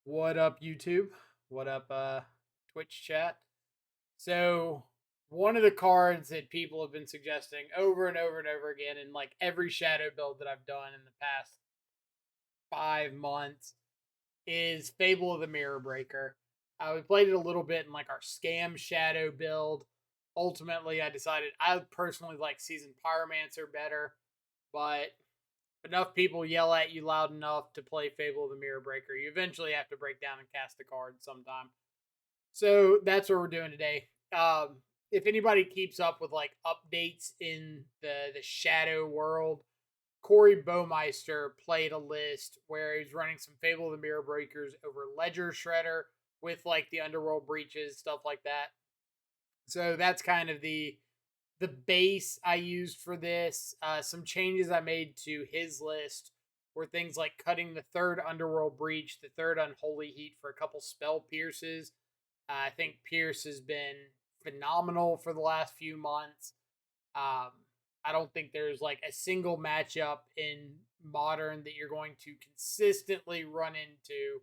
What up, YouTube? What up, Twitch chat? So, one of the cards that people have been suggesting over and over and over again in like every shadow build that I've done in the past 5 months is Fable of the Mirror Breaker. We played it a little bit in like our scam shadow build. Ultimately, I decided I personally like Seasoned Pyromancer better, but enough people yell at you loud enough to play Fable of the Mirror Breaker, you eventually have to break down and cast the card sometime. So that's what we're doing today. If anybody keeps up with like updates in the Shadow world, Corey Baumeister played a list where he's running some Fable of the Mirror Breakers over Ledger Shredder with like the Underworld breaches, stuff like that. So that's kind of the base I used for this. Some changes I made to his list were things like cutting the third Underworld Breach, the third Unholy Heat for a couple spell pierces. I think Pierce has been phenomenal for the last few months. Um, I don't think there's like a single matchup in Modern that you're going to consistently run into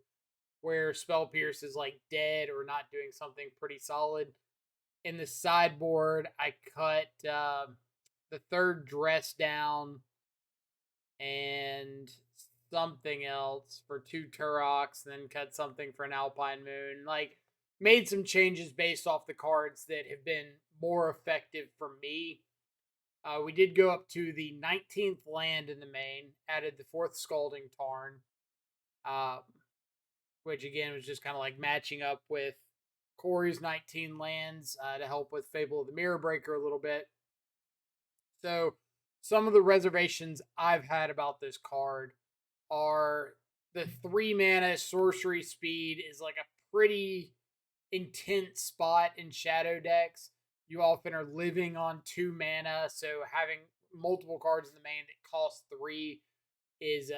where Spell Pierce is like dead or not doing something pretty solid. In the sideboard, I cut the third dress down and something else for two Turoks, then cut something for an Alpine Moon. Like, made some changes based off the cards that have been more effective for me. We did go up to the 19th land in the main, added the 4th Scalding Tarn, um, which again was just kind of like matching up with Corey's 19 lands to help with Fable of the Mirror Breaker a little bit. So, some of the reservations I've had about this card are the 3 mana sorcery speed is like a pretty intense spot in shadow decks. You often are living on 2 mana, so having multiple cards in the main that cost 3 is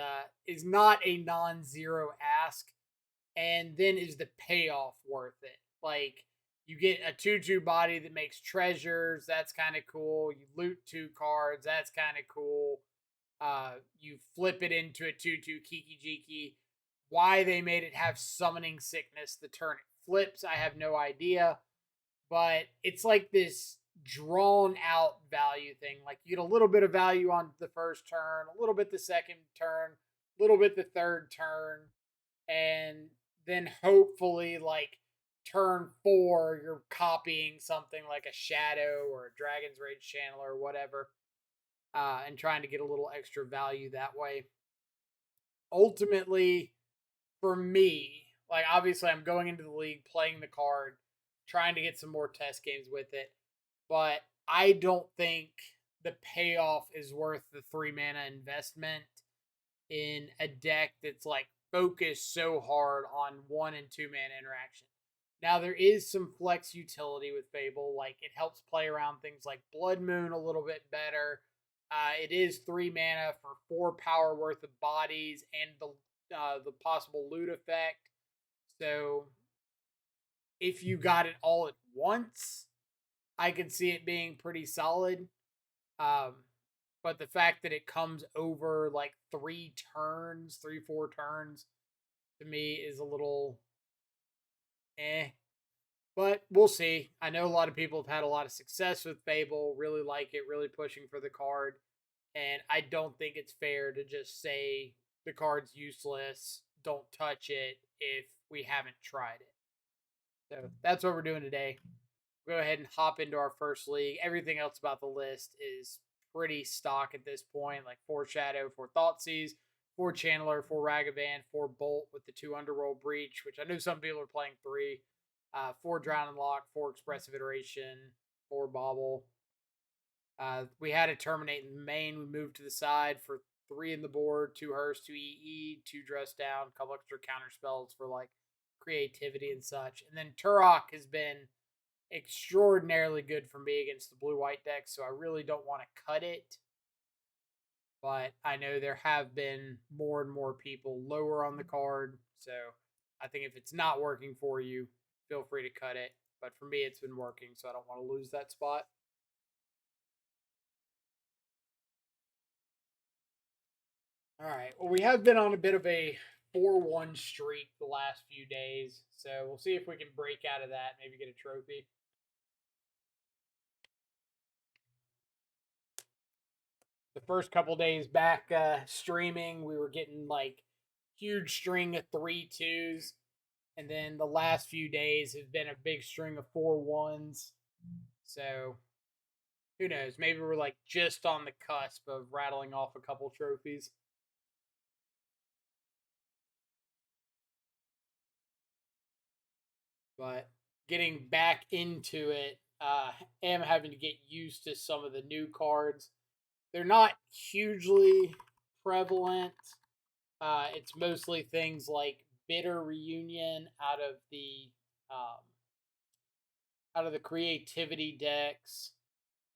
not a non-zero ask. And then is the payoff worth it? Like, you get a 2/2 body that makes treasures, that's kind of cool. You loot 2 cards, that's kind of cool. You flip it into a 2/2 Kiki Jiki. Why they made it have summoning sickness the turn it flips, I have no idea. But it's like this drawn out value thing. Like, you get a little bit of value on the first turn, a little bit the second turn, a little bit the third turn, and then hopefully like turn 4 you're copying something like a Shadow or a Dragon's Rage Channeler or whatever, and trying to get a little extra value that way. Ultimately, for me, like, obviously I'm going into the league playing the card, trying to get some more test games with it, but I don't think the payoff is worth the 3 mana investment in a deck that's like focused so hard on 1 and 2 mana interaction. Now, there is some flex utility with Fable, like it helps play around things like Blood Moon a little bit better. It is 3 mana for 4 power worth of bodies and the possible loot effect. So if you got it all at once, I could see it being pretty solid. Um, but the fact that it comes over like 3, 4 turns, to me is a little eh. But we'll see. I know a lot of people have had a lot of success with Fable, really like it, really pushing for the card. And I don't think it's fair to just say the card's useless, don't touch it if we haven't tried it. So that's what we're doing today. We'll go ahead and hop into our first league. Everything else about the list is pretty stock at this point, like 4 Shadow, 4 Thoughtseize, 4 Channeler, 4 Ragavan, 4 Bolt with the 2 Underworld Breach, which I know some people are playing 3, 4 Drown and Lock, 4 Expressive Iteration, 4 Bobble. We had to terminate in the main. We moved to the side for 3 in the board, 2 Hearse, 2 EE, 2 Dress Down, a couple extra counter spells for like creativity and such. And then Turok has been extraordinarily good for me against the blue-white deck, so I really don't want to cut it. But I know there have been more and more people lower on the card, so I think if it's not working for you, feel free to cut it. But for me, it's been working, so I don't want to lose that spot. All right. Well, we have been on a bit of a 4-1 streak the last few days. So we'll see if we can break out of that, maybe get a trophy. The first couple days back streaming, we were getting like huge string of 3-2s. And then the last few days have been a big string of 4-1s. So who knows? Maybe we're like just on the cusp of rattling off a couple trophies. But getting back into it, am having to get used to some of the new cards. They're not hugely prevalent. It's mostly things like Bitter Reunion um, out of the creativity decks.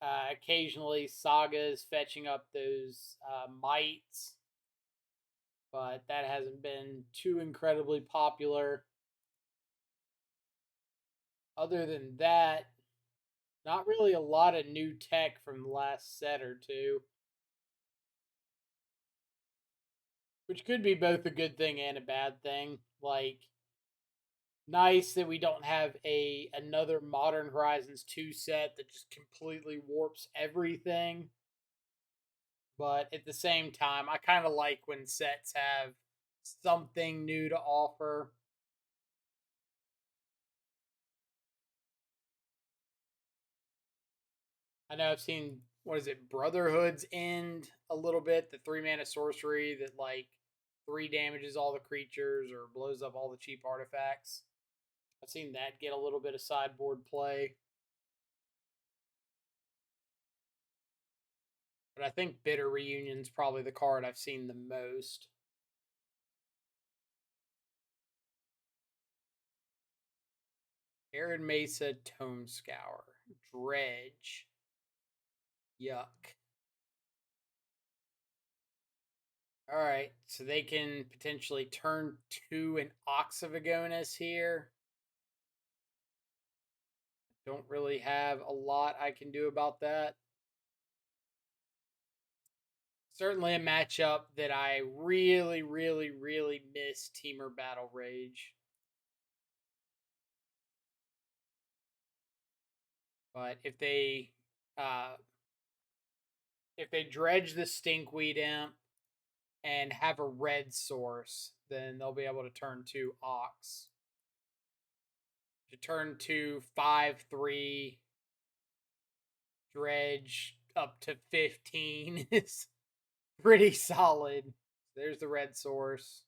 Occasionally, Saga's fetching up those mites, but that hasn't been too incredibly popular. Other than that, not really a lot of new tech from the last set or two, which could be both a good thing and a bad thing. Like, nice that we don't have another Modern Horizons 2 set that just completely warps everything. But at the same time, I kind of like when sets have something new to offer. I know I've seen, what is it, Brotherhood's End a little bit, the 3-mana sorcery that like 3 damages all the creatures or blows up all the cheap artifacts. I've seen that get a little bit of sideboard play. But I think Bitter Reunion's probably the card I've seen the most. Arid Mesa Tome Scour. Dredge. Yuck. Alright, so they can potentially turn 2 an Oxyvagonus here. Don't really have a lot I can do about that. Certainly a matchup that I really, really, really miss Temur Battle Rage. But if they dredge the Stinkweed Imp and have a red source, then they'll be able to turn 2 Ox. To turn 2 5/3 dredge up to 15 is pretty solid. There's the red source.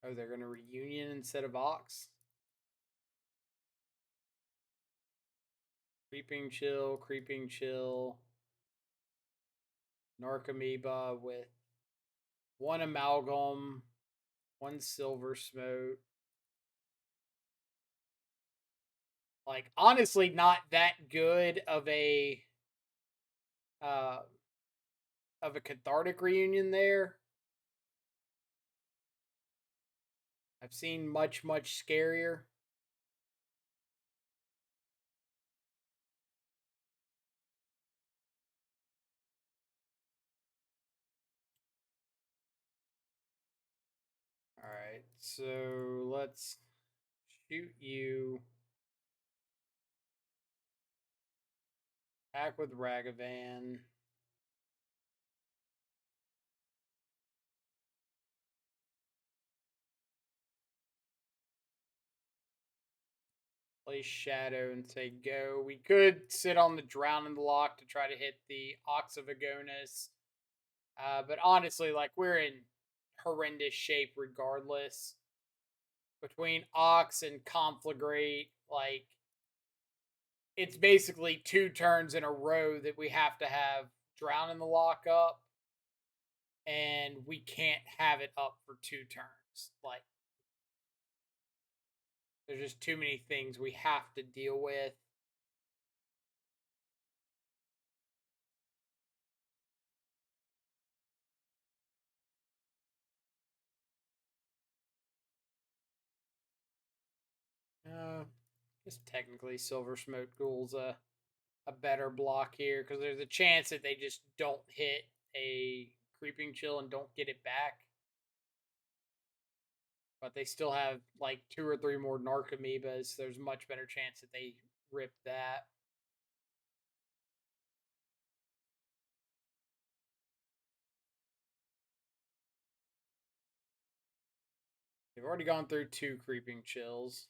Oh, they're going to reunion instead of Ox? Creeping Chill. Narcomoeba with 1 Amalgam, 1 Silver Smoke. Like, honestly, not that good uh, of a cathartic reunion there. I've seen much, much scarier. Alright, so let's shoot you. Back with Ragavan. Play Shadow and say go. We could sit on the Drown in the Lock to try to hit the Oxyvagonus. But honestly, like, we're in horrendous shape regardless. Between Ox and Conflagrate, like, it's basically 2 turns in a row that we have to have Drown in the Lock up. And we can't have it up for 2 turns. Like, there's just too many things we have to deal with. Just technically Silver Smoke Ghoul's a a better block here because there's a chance that they just don't hit a Creeping Chill and don't get it back. But they still have like 2 or 3 more Narcomoebas. So there's a much better chance that they rip that. They've already gone through 2 Creeping Chills.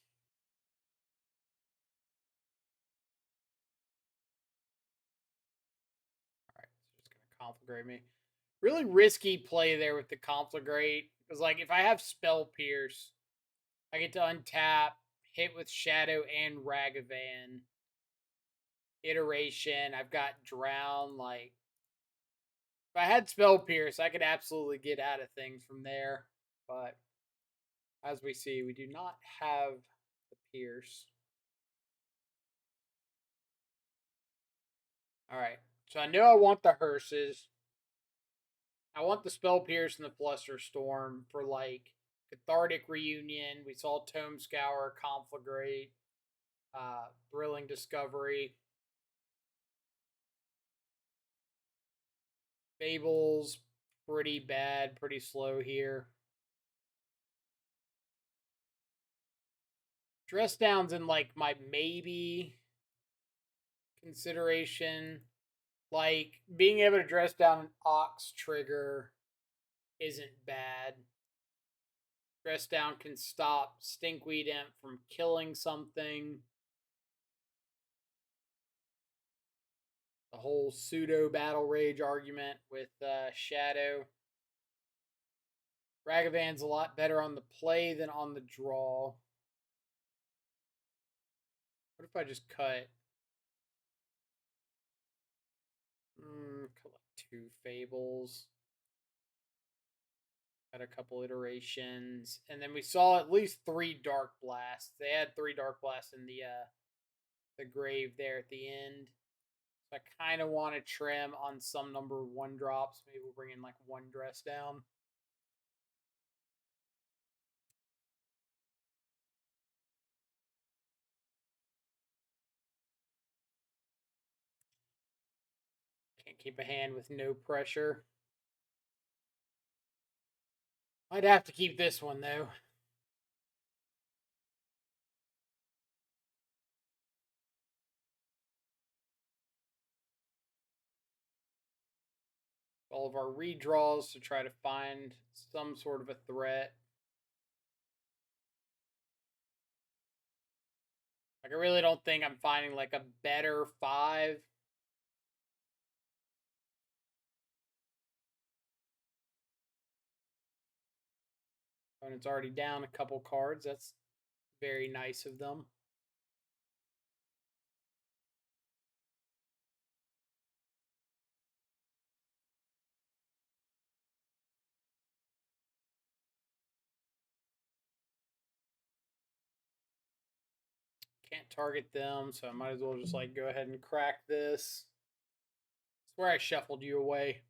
Alright, so just gonna Conflagrate me. Really risky play there with the Conflagrate. Because like if I have Spell Pierce, I get to untap, hit with Shadow and Ragavan. Iteration. I've got Drown. Like if I had Spell Pierce, I could absolutely get out of things from there. But as we see, we do not have the Pierce. Alright. So I know I want the Hearses. I want the Spell Pierce and the Fluster Storm for like Cathartic Reunion. We saw Tome Scour, Conflagrate, Thrilling Discovery. Fable's pretty bad, pretty slow here. Dress Down's in like my maybe consideration. Like being able to dress down an Ox trigger isn't bad. Dress Down can stop Stinkweed Imp from killing something. The whole pseudo Battle Rage argument with Shadow. Ragavan's a lot better on the play than on the draw. What if I just cut? Collect 2 Fables. Got a couple iterations. And then we saw at least 3 Dark Blasts. They had 3 Dark Blasts in the grave there at the end. So I kind of want to trim on some number of 1 drops. Maybe we'll bring in like 1 Dress Down. Can't keep a hand with no pressure. Might have to keep this one though. All of our redraws to try to find some sort of a threat. Like I really don't think I'm finding like a better 5. And it's already down a couple cards. That's very nice of them. Can't target them, so I might as well just like go ahead and crack this. That's where I shuffled you away.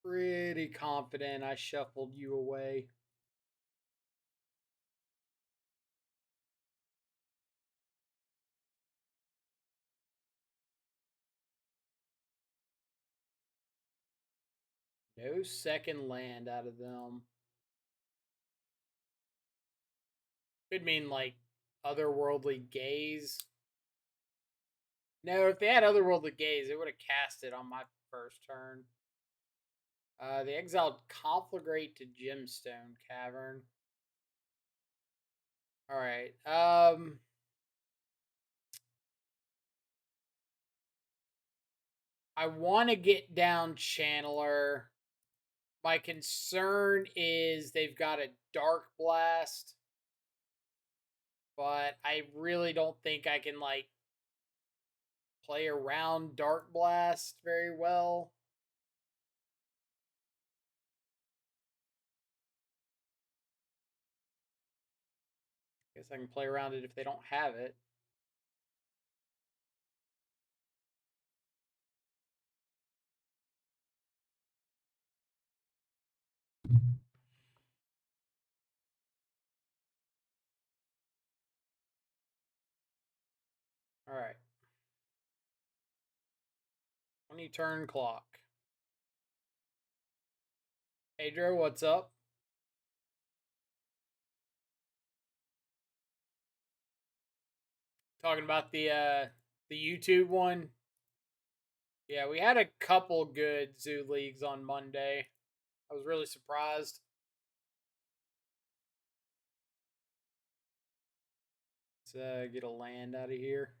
Pretty confident I shuffled you away. No second land out of them. Could mean like Otherworldly Gaze. No, if they had Otherworldly Gaze, they would have cast it on my first turn. They exiled Conflagrate to Gemstone Cavern. Alright. I want to get down Channeler. My concern is they've got a Dark Blast. But I really don't think I can, like, play around Dark Blast very well. Guess I can play around it if they don't have it. Alright. 20 turn clock. Pedro, what's up? Talking about the YouTube one. Yeah, we had a couple good zoo leagues on Monday. I was really surprised. Let's get a land out of here.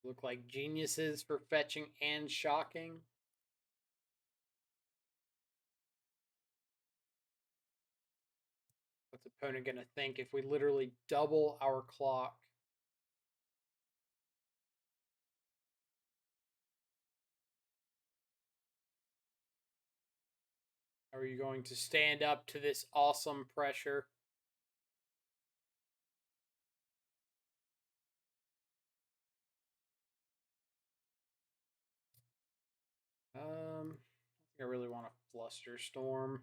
Look like geniuses for fetching and shocking. What's the opponent gonna think if we literally double our clock? Are you going to stand up to this awesome pressure? I think I really want a Flusterstorm.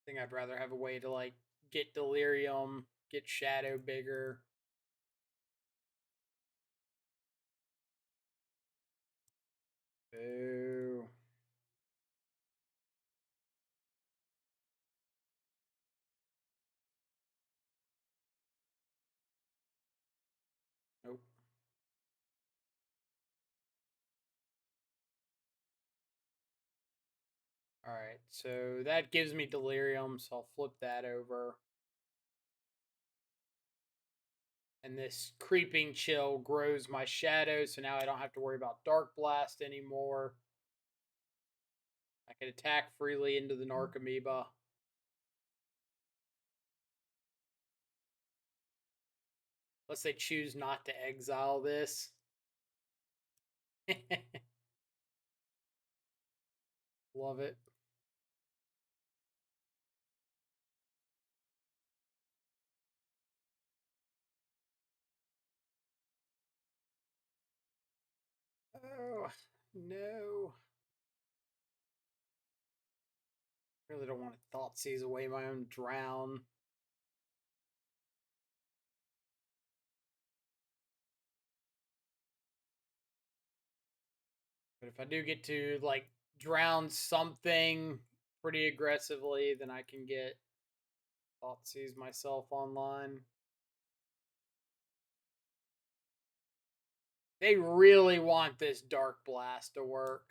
I think I'd rather have a way to like get Delirium, get Shadow bigger. Boo. Nope. Alright, so that gives me Delirium, so I'll flip that over. And this Creeping Chill grows my Shadow, so now I don't have to worry about Dark Blast anymore. I can attack freely into the Narcomoeba. Unless they choose not to exile this. Love it. Oh, no. Really don't want to Thoughtseize away my own Drown. But if I do get to, like, drown something pretty aggressively, then I can get Thoughtseize myself online. They really want this Dark Blast to work.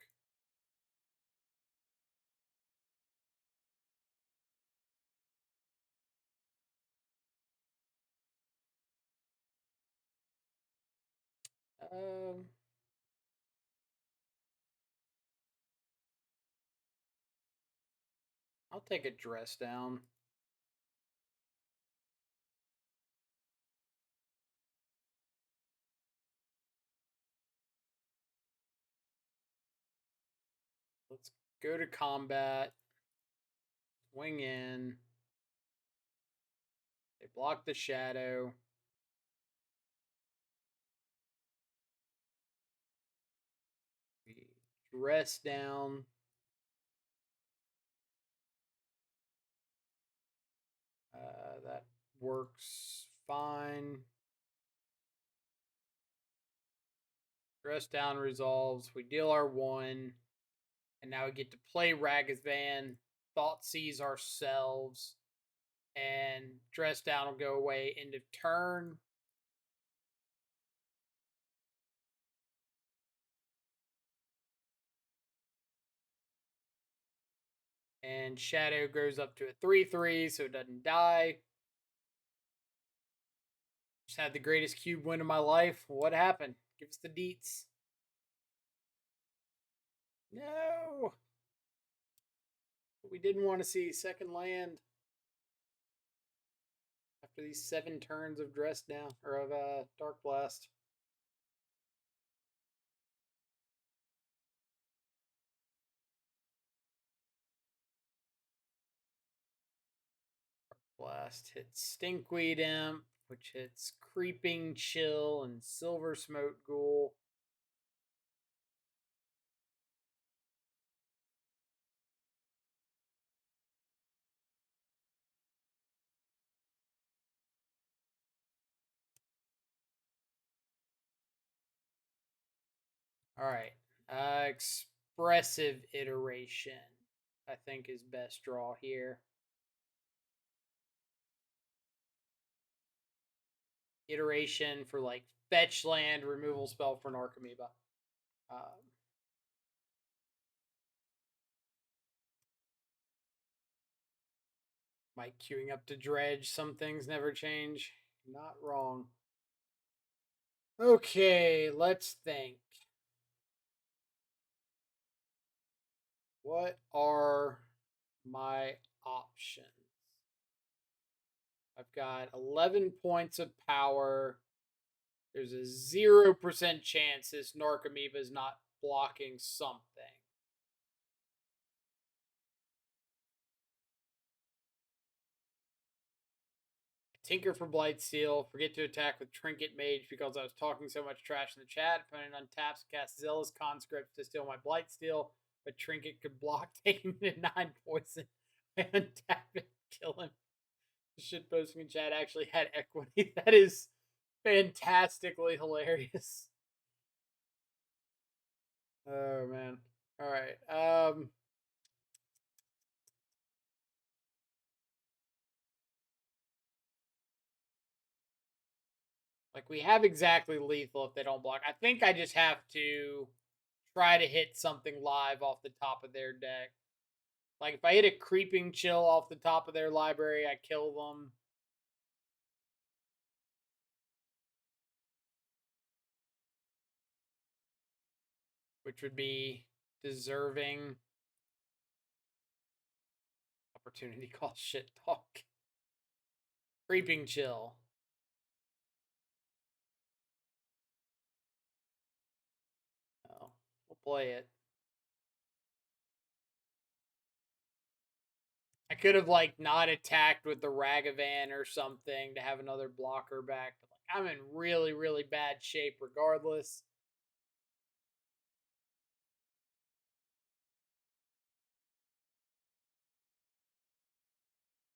Um, I'll take a Dress Down. Let's go to combat. Swing in. They block the Shadow. We Dress Down. That works fine. Dress Down resolves. We deal our 1. And now we get to play Ragavan, Thoughtseize ourselves, and Dress Down will go away end of turn. And Shadow goes up to a 3/3, so it doesn't die. Just had the greatest cube win of my life. What happened? Give us the deets. No! We didn't want to see second land. After these 7 turns of Dress Down, or of Dark Blast. Blast hits Stinkweed Imp, which hits Creeping Chill and Silver Smoke Ghoul. All right. Expressive iteration, I think, is best draw here. Iteration for like fetch land removal spell for an Archamoeba. My queuing up to Dredge. Some things never change. Not wrong. Okay, let's think. What are my options? I've got 11 points of power. There's a 0% chance this Narcomoeba is not blocking something. Tinker for Blightsteel. Forget to attack with Trinket Mage because I was talking so much trash in the chat. Opponent untaps, cast Zealous Conscript to steal my Blightsteel, but Trinket could block, taking me to 9 poison. I untap it, kill him. The shit posting in chat actually had equity. That is fantastically hilarious. Oh man. All right. Like we have exactly lethal if they don't block. I think I just have to try to hit something live off the top of their deck. Like if I hit a creeping chill off the top of their library, I kill them. Which would be deserving. Opportunity cost shit talk. Creeping chill. Oh, we'll play it. I could have like not attacked with the Ragavan or something to have another blocker back. But like I'm in really, really bad shape regardless.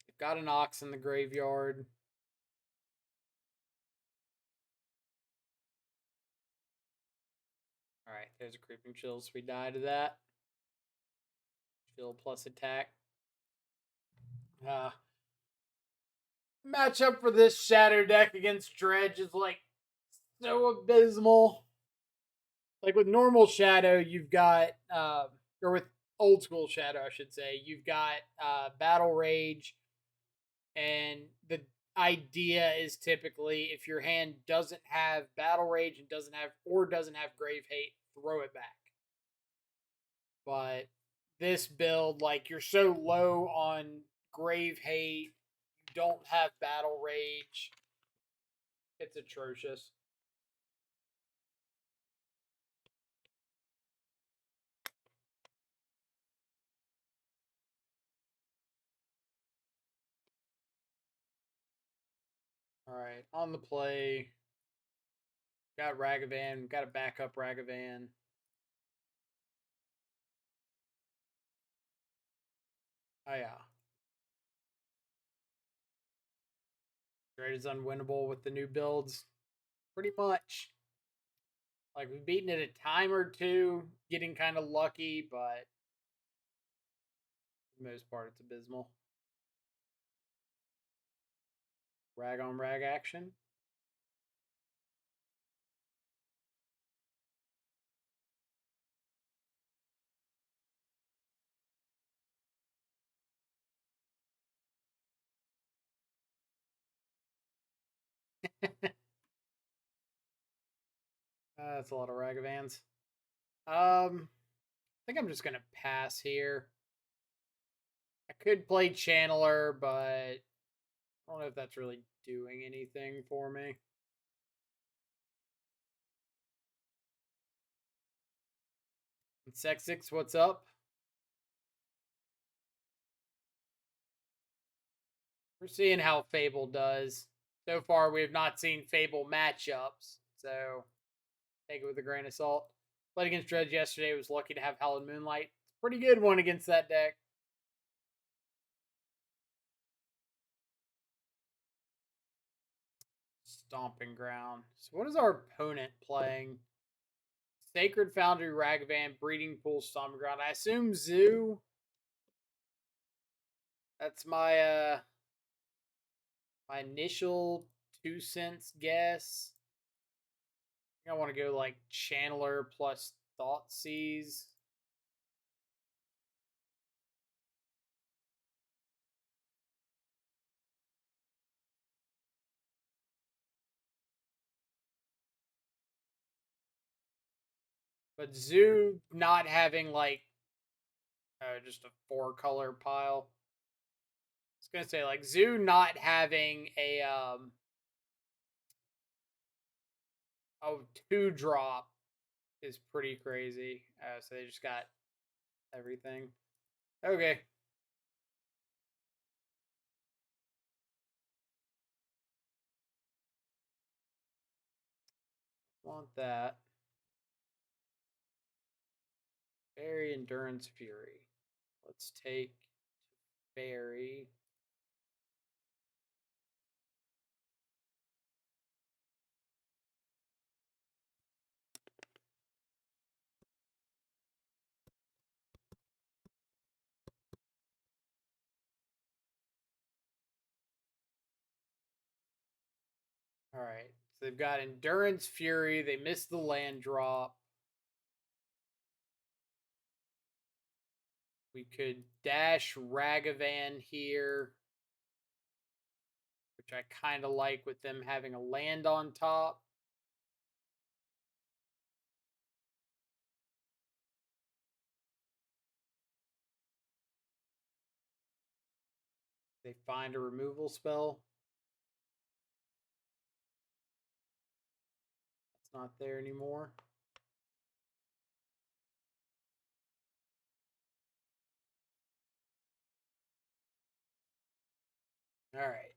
I've got an Ox in the graveyard. Alright, there's a creeping chill, so we die to that. Chill plus attack. Matchup for this Shadow deck against Dredge is like so abysmal. Like with normal Shadow, you've got or with old school Shadow, I should say, you've got Battle Rage, and the idea is typically if your hand doesn't have Battle Rage and doesn't have Grave Hate, throw it back. But this build, like you're so low on Grave Hate, you don't have Battle Rage. It's atrocious. All right, on the play. Got Ragavan. Got a backup Ragavan. Oh yeah. Dread is unwinnable with the new builds. Pretty much. Like we've beaten it a time or two, getting kind of lucky, but for the most part it's abysmal. Rag on rag action. That's a lot of Ragavans. I think I'm just gonna pass here. I could play Channeler, but I don't know if that's really doing anything for me. Sexix, what's up? We're seeing how Fable does. So far, we have not seen Fable matchups, so take it with a grain of salt. Played against Dredge yesterday. Was lucky to have Hallowed Moonlight. Pretty good one against that deck. Stomping Ground. So what is our opponent playing? Sacred Foundry, Ragavan, Breeding Pool, Stomping Ground. I assume Zoo. That's my my initial 2 cents guess. I think I want to go like Channeler plus Thoughtseize. But Zoo not having like just a 4-color pile. I was gonna say like Zoo not having a 2-drop is pretty crazy. So they just got everything. Okay. Want that. Fairy, Endurance, Fury. Let's take Fairy. Alright. So they've got Endurance, Fury. They missed the land drop. We could dash Ragavan here, which I kind of like with them having a land on top. They find a removal spell. It's not there anymore. All right.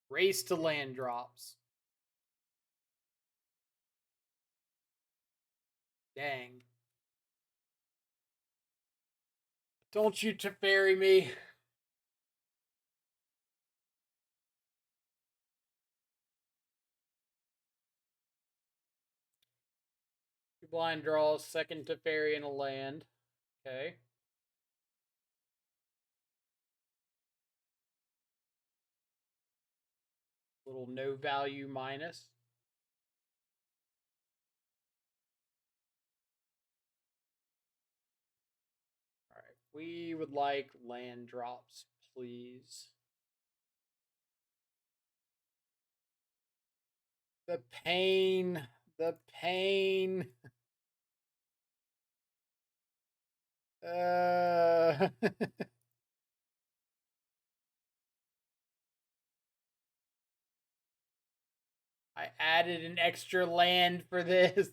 Race to land drops. Dang. Don't you Teferi me. Two blind draws, second Teferi and a land. Okay. Little no value minus. All right. We would like land drops, please. The pain. The pain. I added an extra land for this.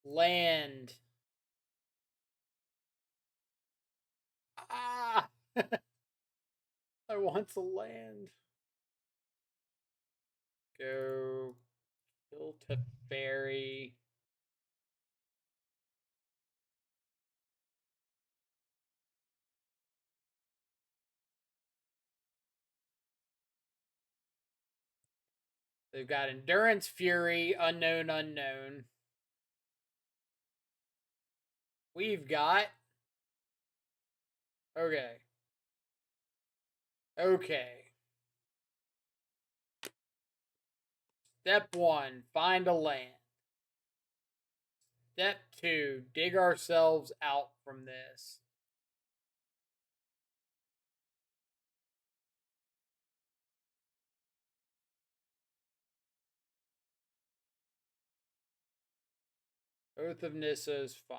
Land. Ah! I want to land. Go kill Teferi. They've got Endurance, Fury, Unknown, Unknown. We've got... Okay. Okay. Step 1, find a land. Step 2, dig ourselves out from this. Oath of Nissa is fine.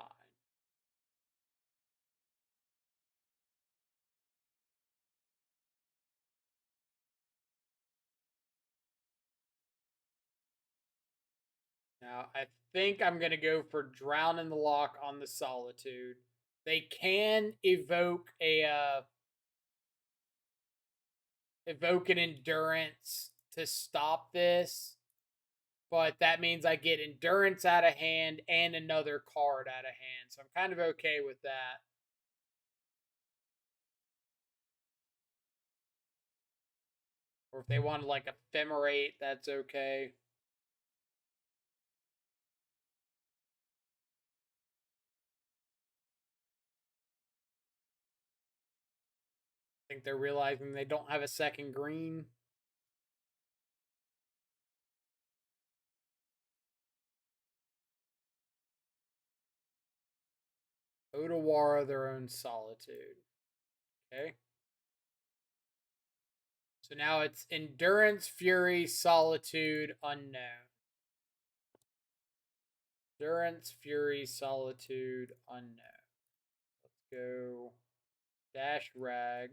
Now, I think I'm going to go for Drown in the Lock on the Solitude. They can evoke evoke an Endurance to stop this, but that means I get Endurance out of hand and another card out of hand, so I'm kind of okay with that. Or if they want to like ephemerate, that's okay. I think they're realizing they don't have a second green. Otawara, their own solitude. Okay. So now it's Endurance, Fury, Solitude, Unknown. Endurance, Fury, Solitude, Unknown. Let's go Dash Rag.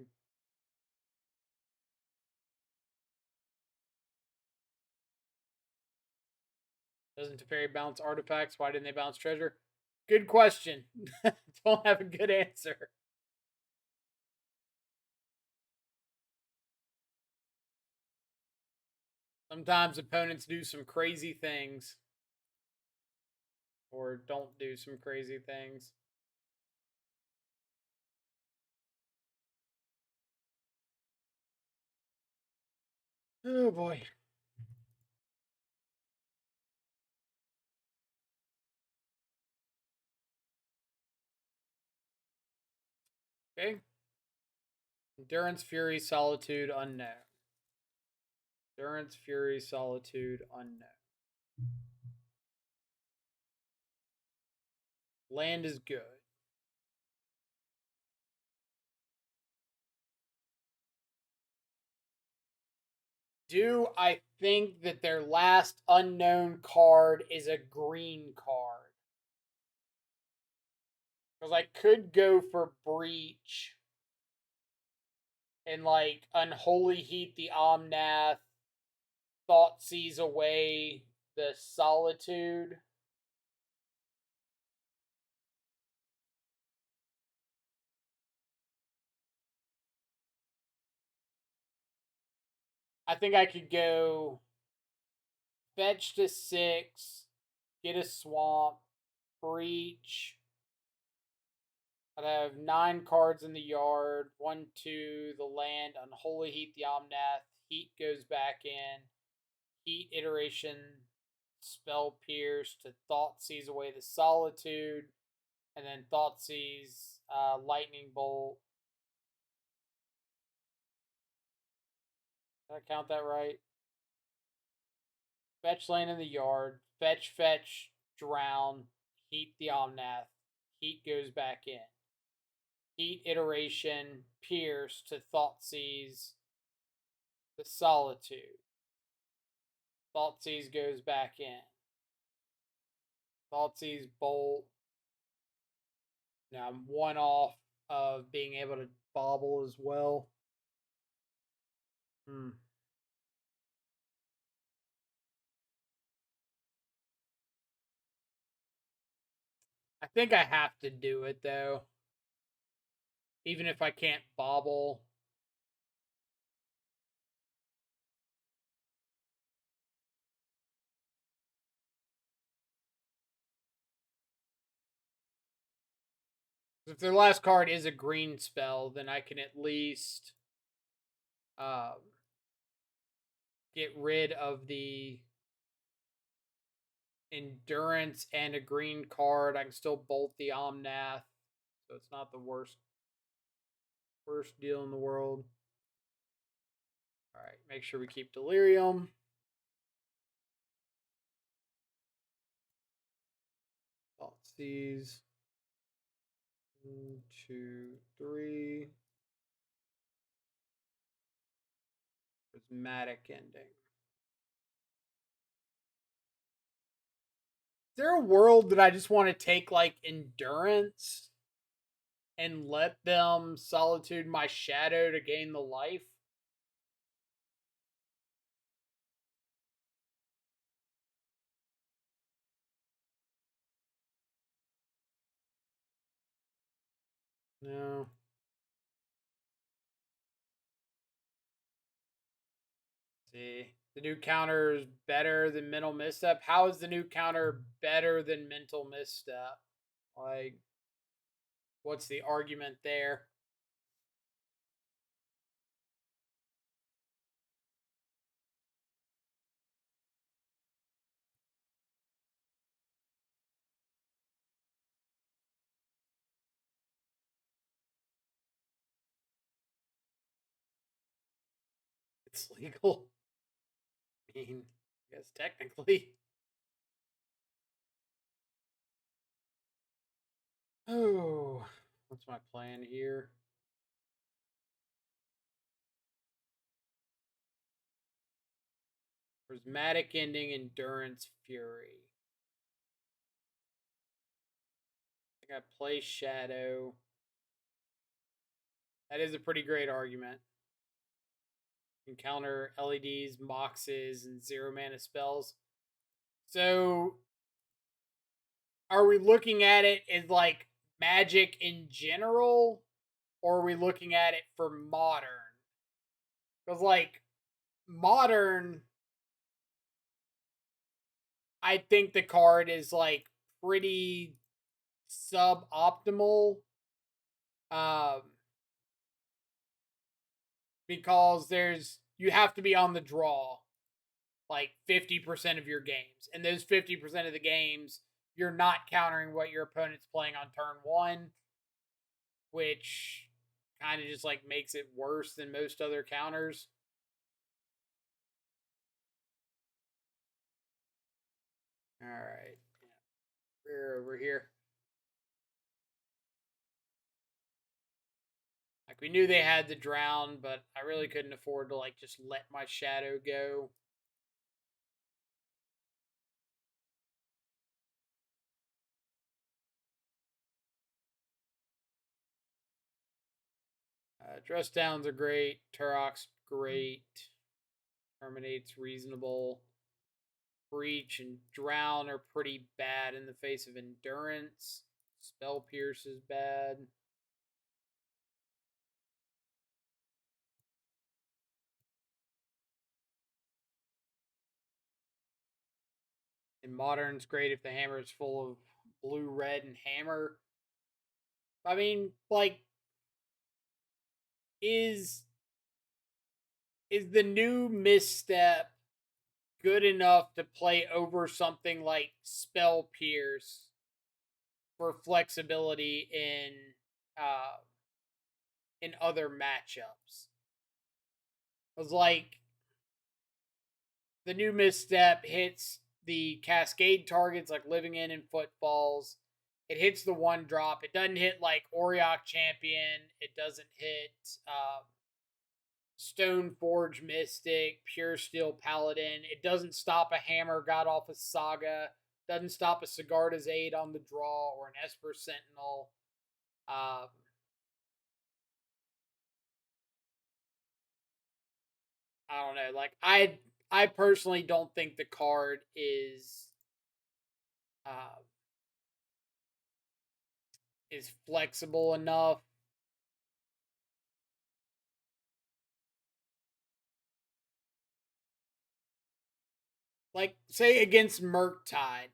Doesn't Teferi bounce artifacts? Why didn't they bounce treasure? Good question. Don't have a good answer. Sometimes opponents do some crazy things. Or don't do some crazy things. Oh boy. Okay. Endurance, Fury, Solitude, Unknown. Endurance, Fury, Solitude, Unknown. Land is good. Do I think that their last unknown card is a green card? Because I could go for Breach and like Unholy Heat the Omnath, Thought Sees Away the Solitude. I think I could go fetch to 6, get a swamp, breach. I'd have 9 cards in the yard. 1, 2, the land, Unholy Heat the Omnath. Heat goes back in. Heat iteration, spell pierce to Thought Sees Away the Solitude. And then Thought Sees Lightning Bolt. Did I count that right? Fetch land in the yard. Fetch, fetch, drown. Heat the Omnath. Heat goes back in. Heat iteration, pierce to Thought Sees the Solitude. Thought Sees goes back in. Thought Sees bolt. Now I'm 1 off of being able to bobble as well. I think I have to do it though. Even if I can't bobble. If their last card is a green spell, then I can at least get rid of the endurance and a green card. I can still bolt the Omnath, so it's not the worst deal in the world. All right, make sure we keep Delirium. These 1, 2, 3. Prismatic ending. Is there a world that I just want to take like endurance and let them solitude my shadow to gain the life? No. See, the new counter is better than mental misstep. How is the new counter better than mental misstep? Like, what's the argument there? it's legal. I mean, I guess technically. Oh, what's my plan here? Prismatic Ending, Endurance, Fury. I think I play Shadow. That is a pretty great argument. Encounter LEDs, Moxes, and 0 mana spells. So, are we looking at it as like Magic in general, or are we looking at it for Modern? Because, like, Modern, I think the card is like pretty suboptimal. Um, because you have to be on the draw like 50% of your games. And those 50% of the games, you're not countering what your opponent's playing on turn one, which kind of just like makes it worse than most other counters. All right. We're over here. Like, we knew they had the drown, but I really couldn't afford to like just let my shadow go. Dress downs are great. Turok's great. Terminate's reasonable. Breach and Drown are pretty bad in the face of Endurance. Spell Pierce is bad. And Modern's great if the hammer is full of blue, red, and hammer. I mean, like, is the new misstep good enough to play over something like Spell Pierce for flexibility uh in other matchups? Because, like, the new misstep hits the cascade targets like Living In and Footfalls. It hits the one drop. It doesn't hit like Auriok Champion. It doesn't hit Stoneforge Mystic, Pure Steel Paladin. It doesn't stop a Hammer God off a Saga. Doesn't stop a Sigarda's Aid on the draw or an Esper Sentinel. I don't know. Like, I personally don't think the card uh, is flexible enough. Like, say against Murktide,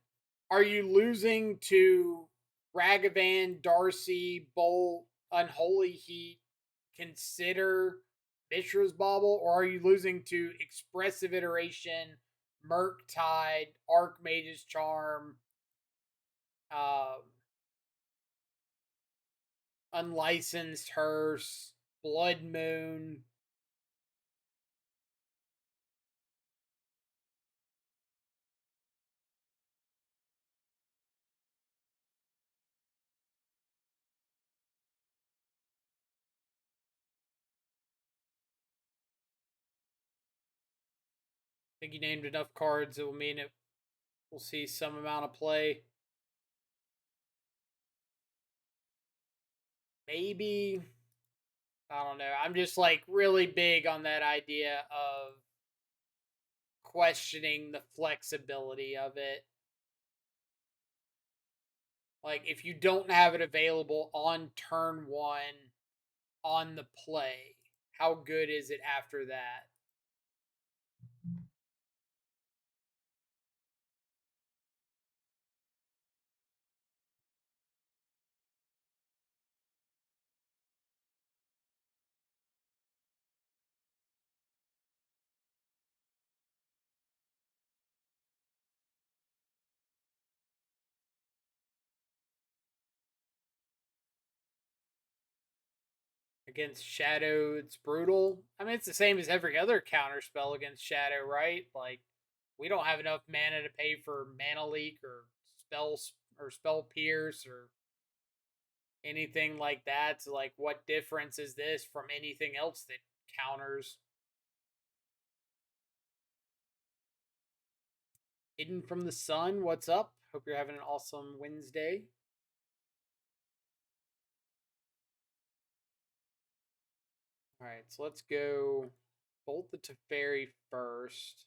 are you losing to Ragavan, Darcy, Bolt, Unholy Heat, Consider, Mishra's Bauble, or are you losing to Expressive Iteration, Murktide, Archmage's Charm, um, Unlicensed Hearse, Blood Moon? I think you named enough cards that will mean it will see some amount of play. Maybe, I don't know. I'm just like really big on that idea of questioning the flexibility of it. Like, if you don't have it available on turn one on the play, how good is it after that? Against Shadow, it's brutal. I mean, it's the same as every other counter spell against Shadow, right? Like, we don't have enough mana to pay for mana leak or spell pierce or anything like that. So, like, what difference is this from anything else that counters? Hidden from the Sun, what's up? Hope you're having an awesome Wednesday. All right, so let's go bolt the Teferi first.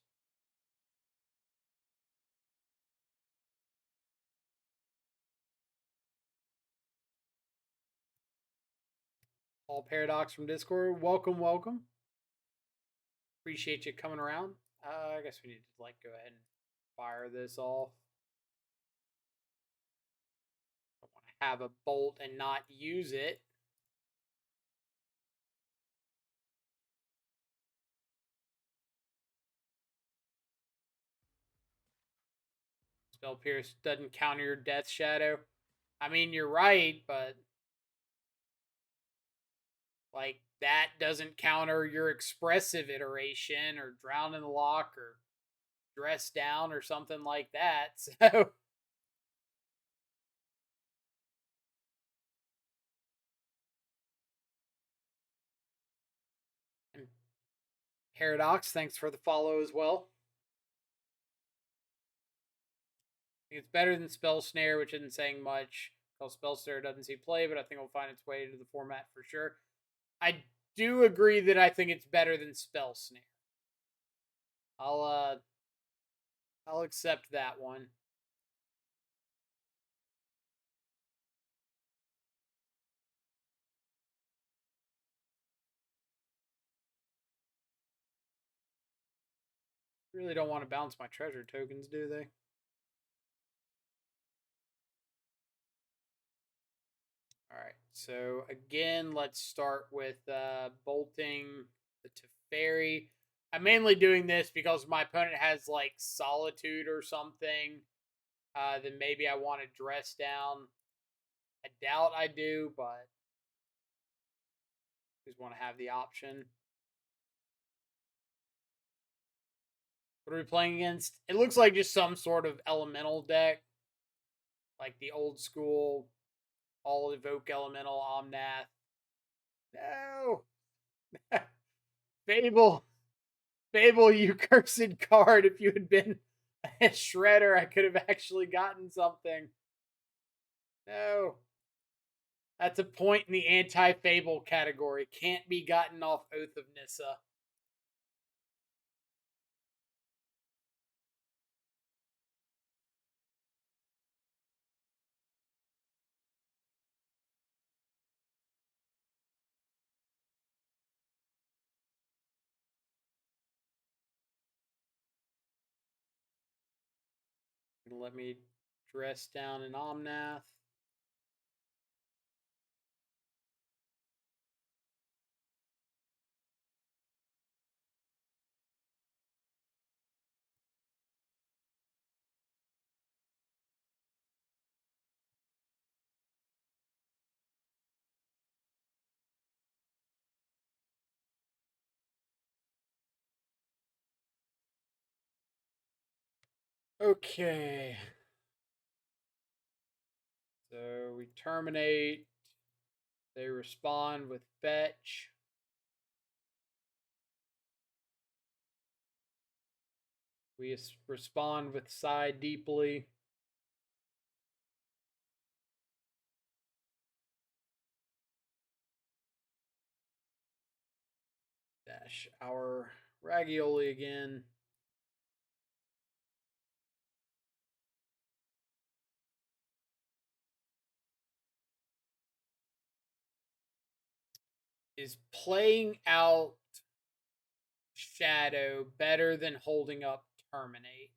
All Paradox from Discord, welcome, welcome. Appreciate you coming around. I guess we need to like go ahead and fire this off. I want to have a bolt and not use it. Spell Pierce doesn't counter your Death Shadow. I mean, you're right, but like that doesn't counter your expressive iteration or Drown in the Lock or Dress Down or something like that. So Paradox, thanks for the follow as well. I think it's better than Spell Snare, which isn't saying much. Because Spell Snare doesn't see play, but I think it'll find its way into the format for sure. I do agree that I think it's better than Spell Snare. I'll accept that one. Really don't want to bounce my treasure tokens, do they? All right, so again, let's start with bolting the Teferi. I'm mainly doing this because my opponent has like Solitude or something. Then maybe I want to dress down. I doubt I do, but just want to have the option. What are we playing against? It looks like just some sort of elemental deck. Like the old school, all evoke elemental Omnath. No! Fable! Fable, you cursed card. If you had been a shredder, I could have actually gotten something. No. That's a point in the anti-Fable category. Can't be gotten off Oath of Nissa. Let me dress down an Omnath. Okay. So we terminate. They respond with fetch. We respond with sigh deeply. Dash our Ravioli again. Is playing out Shadow better than holding up Terminate?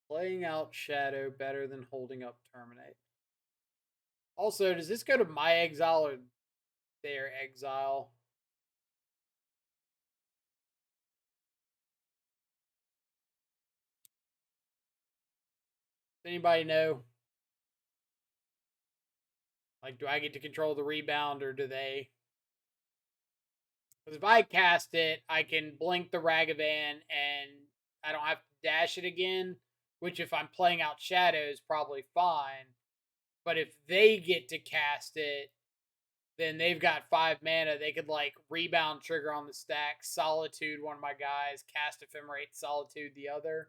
Playing out Shadow better than holding up Terminate. Also, does this go to my exile or their exile? Anybody know? Like, do I get to control the rebound or do they? Because if I cast it, I can blink the Ragavan and I don't have to dash it again. Which, if I'm playing out shadows, probably fine. But if they get to cast it, then they've got 5 mana. They could like rebound trigger on the stack, Solitude one of my guys, cast Ephemerate, Solitude the other.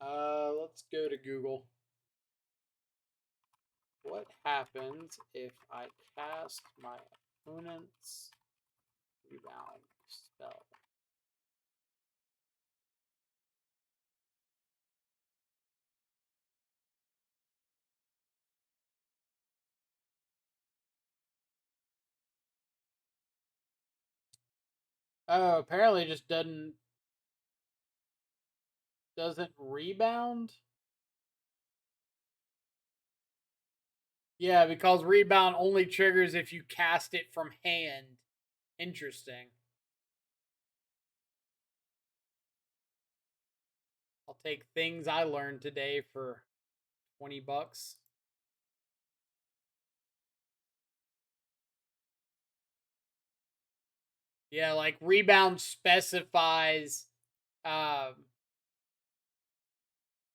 Let's go to Google. What happens if I cast my opponent's rebound spell? Oh, apparently it just doesn't rebound. Yeah, because rebound only triggers if you cast it from hand. Interesting. I'll take things I learned today for $20. Yeah, like rebound specifies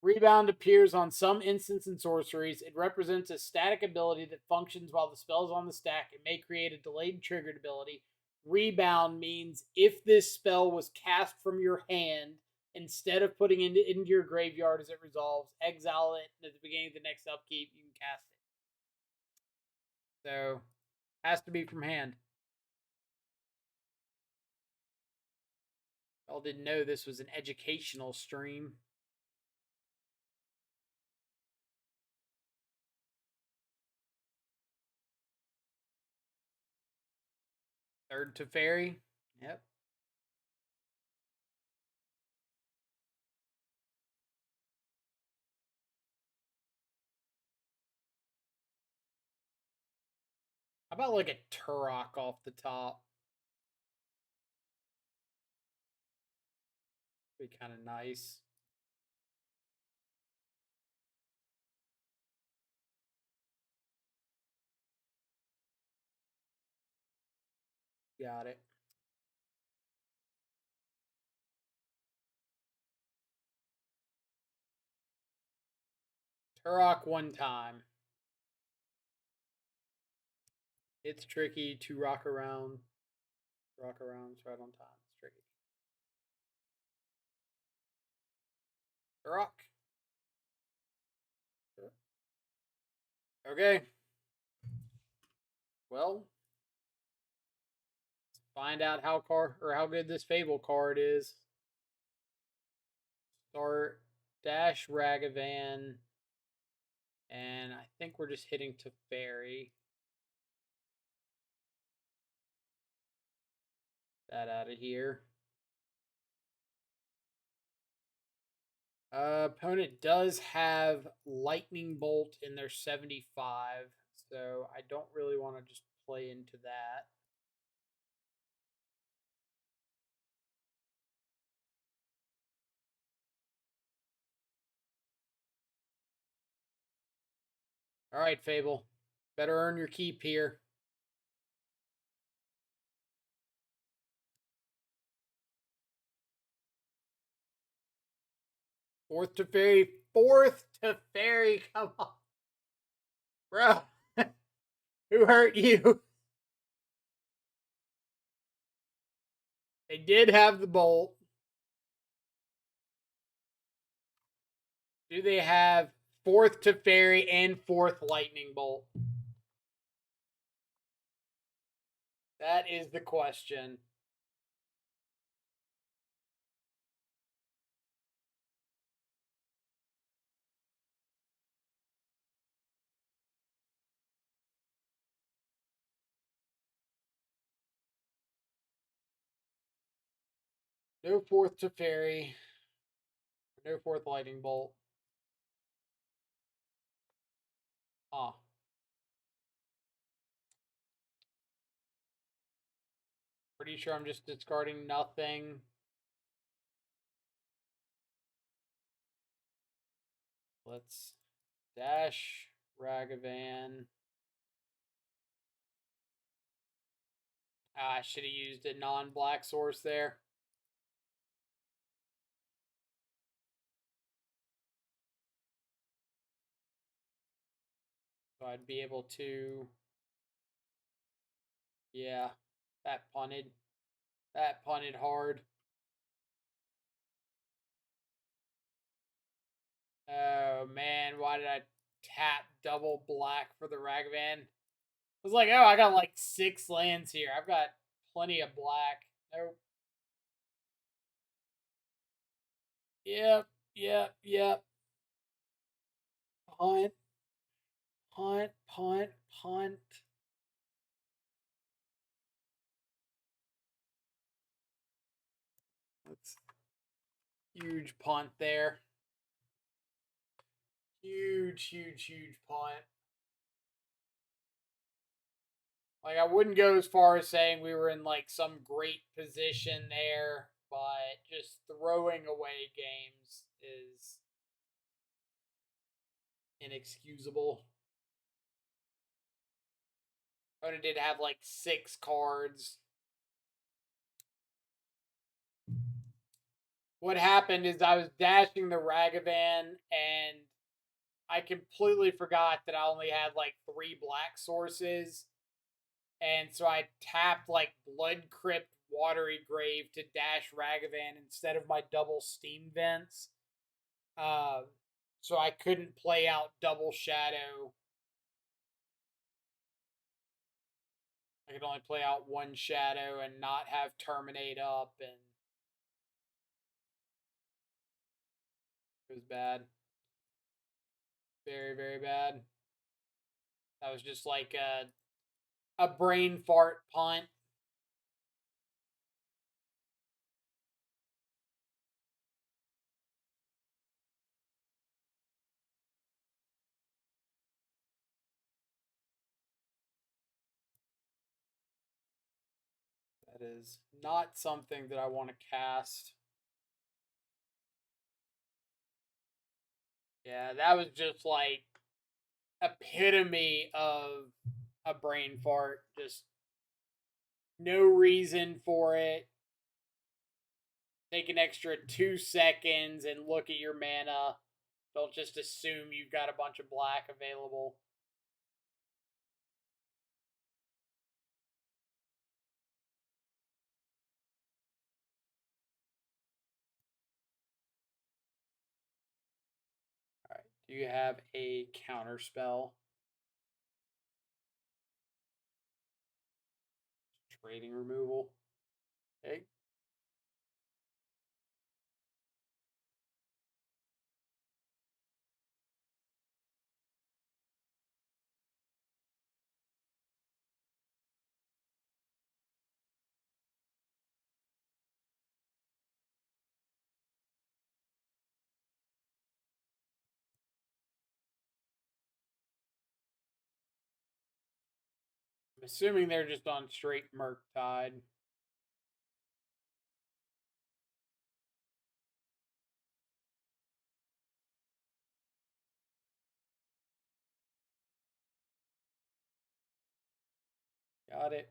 rebound appears on some instants and sorceries. It represents a static ability that functions while the spell is on the stack. It may create a delayed triggered ability. Rebound means if this spell was cast from your hand, instead of putting it into your graveyard as it resolves, exile it at the beginning of the next upkeep, you can cast it. So, has to be from hand. Y'all didn't know this was an educational stream. Third to fairy. Yep. How about like a Turok off the top? Be kind of nice. Got it. Turok one time. It's tricky to rock around. Rock around right on time. It's tricky. Turok. Okay. Well, let's find out how good this Fable card is. Start dash Ragavan, and I think we're just hitting to fairy. That out of here. Opponent does have Lightning Bolt in their 75, so I don't really want to just play into that. All right, Fable. Better earn your keep here. Fourth to fairy. Fourth to fairy. Come on. Bro. Who hurt you? They did have the bolt. Do they have fourth to fairy and fourth lightning bolt? That is the question. No fourth to fairy. No fourth lightning bolt. Huh. Pretty sure I'm just discarding nothing. let's dash Ragavan. I should have used a non-black source there. So I'd be able to... Yeah, that punted. That punted hard. Oh, man, why did I tap double black for the Ragavan? I was like, oh, I got like 6 lands here. I've got plenty of black. Nope. Yep. Punt. That's huge punt there. Huge punt. Like, I wouldn't go as far as saying we were in like some great position there, but just throwing away games is inexcusable. Opponent did have like 6 cards. What happened is I was dashing the Ragavan and I completely forgot that I only had like 3 black sources. And so I tapped like Blood Crypt, Watery Grave to dash Ragavan instead of my double Steam Vents. So I couldn't play out double Shadow. I could only play out 1 Shadow and not have Terminate up, and it was bad. Very bad. That was just like a brain fart punt. That is not something that I want to cast. Yeah, that was just like epitome of a brain fart. Just no reason for it. Take an extra 2 seconds and look at your mana. Don't just assume you've got a bunch of black available. Alright, do you have a counter spell? Trading removal. Okay. I'm assuming they're just on straight Murktide. Got it.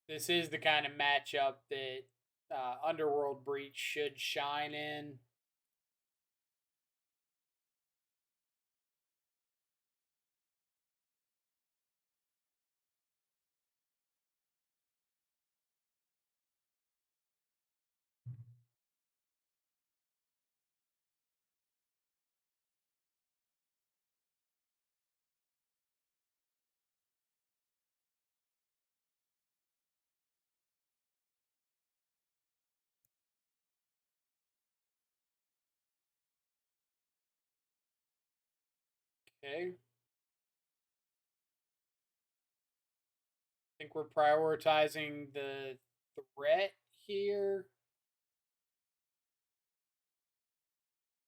This is the kind of matchup that Underworld Breach should shine in. Okay. I think we're prioritizing the threat here.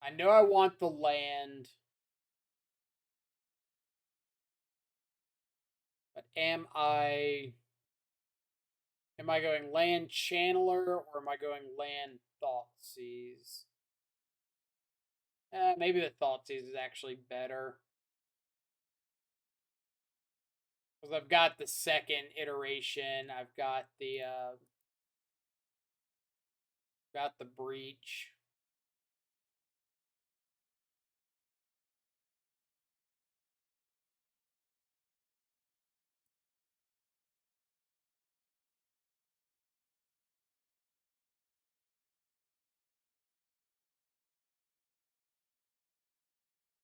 I know I want the land. But am I Am I going land channeler or am I going land Thoughtseize? Maybe the Thoughtseize is actually better. Because I've got the second iteration. I've got the breach.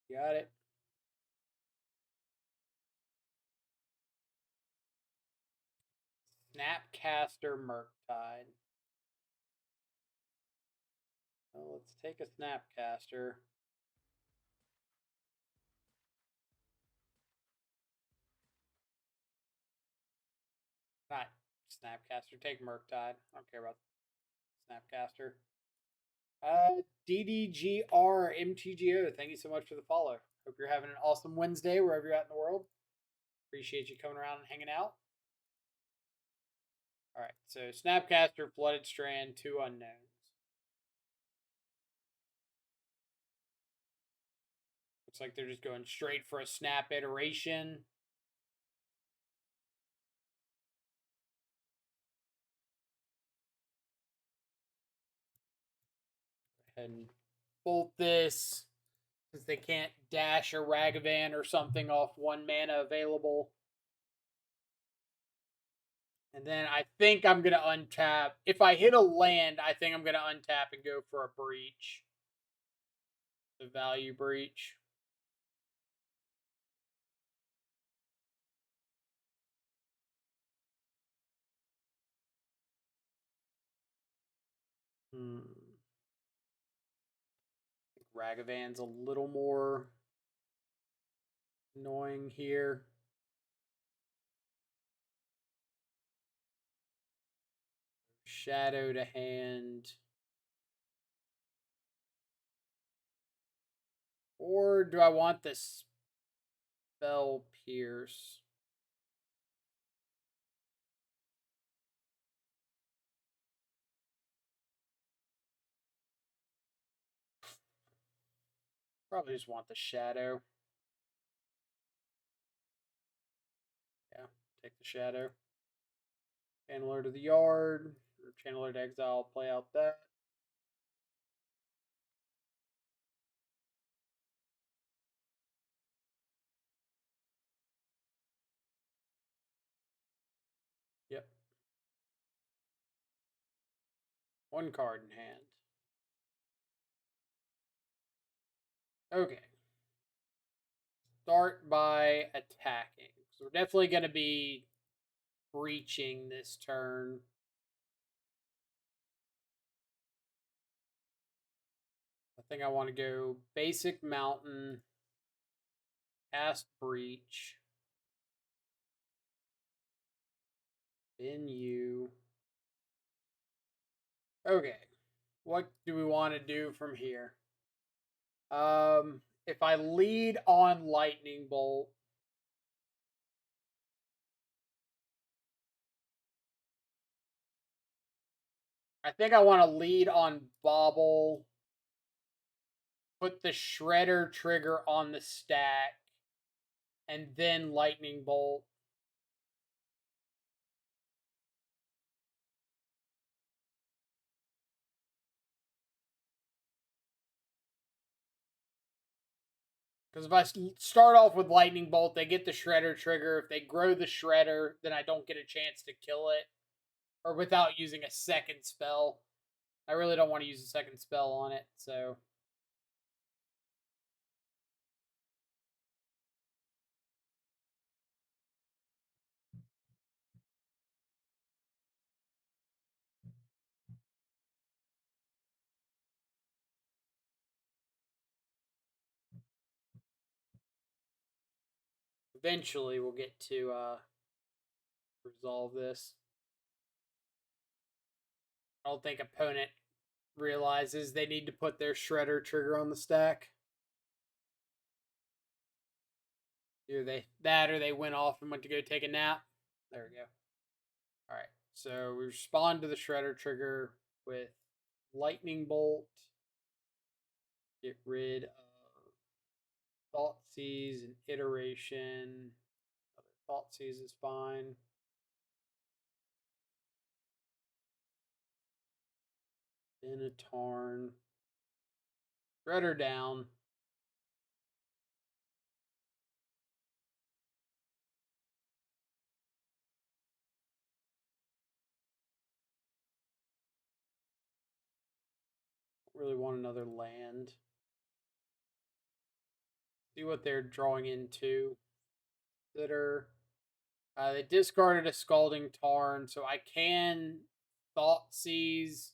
Got it. Snapcaster Murktide. Well, let's take a Snapcaster. Not Snapcaster. Take Murktide. I don't care about Snapcaster. DDGR MTGO. Thank you so much for the follow. Hope you're having an awesome Wednesday wherever you're at in the world. Appreciate you coming around and hanging out. All right, so Snapcaster, Flooded Strand, 2 unknowns. Looks like they're just going straight for a snap iteration. Go ahead and bolt this because they can't dash a Ragavan or something off 1 mana available. And then I think I'm going to untap. If I hit a land, I think I'm going to untap and go for a breach. The value breach. Ragavan's a little more annoying here. Shadow to hand. Or do I want this Spell Pierce? Probably just want the Shadow. Yeah, take the Shadow. Channeler to the yard. Or Channeler to exile, play out that. Yep. 1 card in hand. Okay. Start by attacking. So we're definitely going to be breaching this turn. I think I want to go basic mountain, cast breach, then you. Okay, what do we want to do from here? If I lead on lightning bolt, I think I want to lead on bobble, put the shredder trigger on the stack, and then lightning bolt. Because if I start off with lightning bolt, they get the shredder trigger. If they grow the shredder, then I don't get a chance to kill it, or without using a second spell. I really don't want to use a second spell on it, so. Eventually, we'll get to resolve this. I don't think opponent realizes they need to put their shredder trigger on the stack. Either they went off and went to go take a nap. There we go. All right. So we respond to the Shredder trigger with Lightning Bolt. Get rid of Thought Seize and Iteration. Thought Seize is fine. Minotaurn. Shredder down. Really want another land. See what they're drawing into. Consider. They discarded a Scalding Tarn, so I can Thought Seize.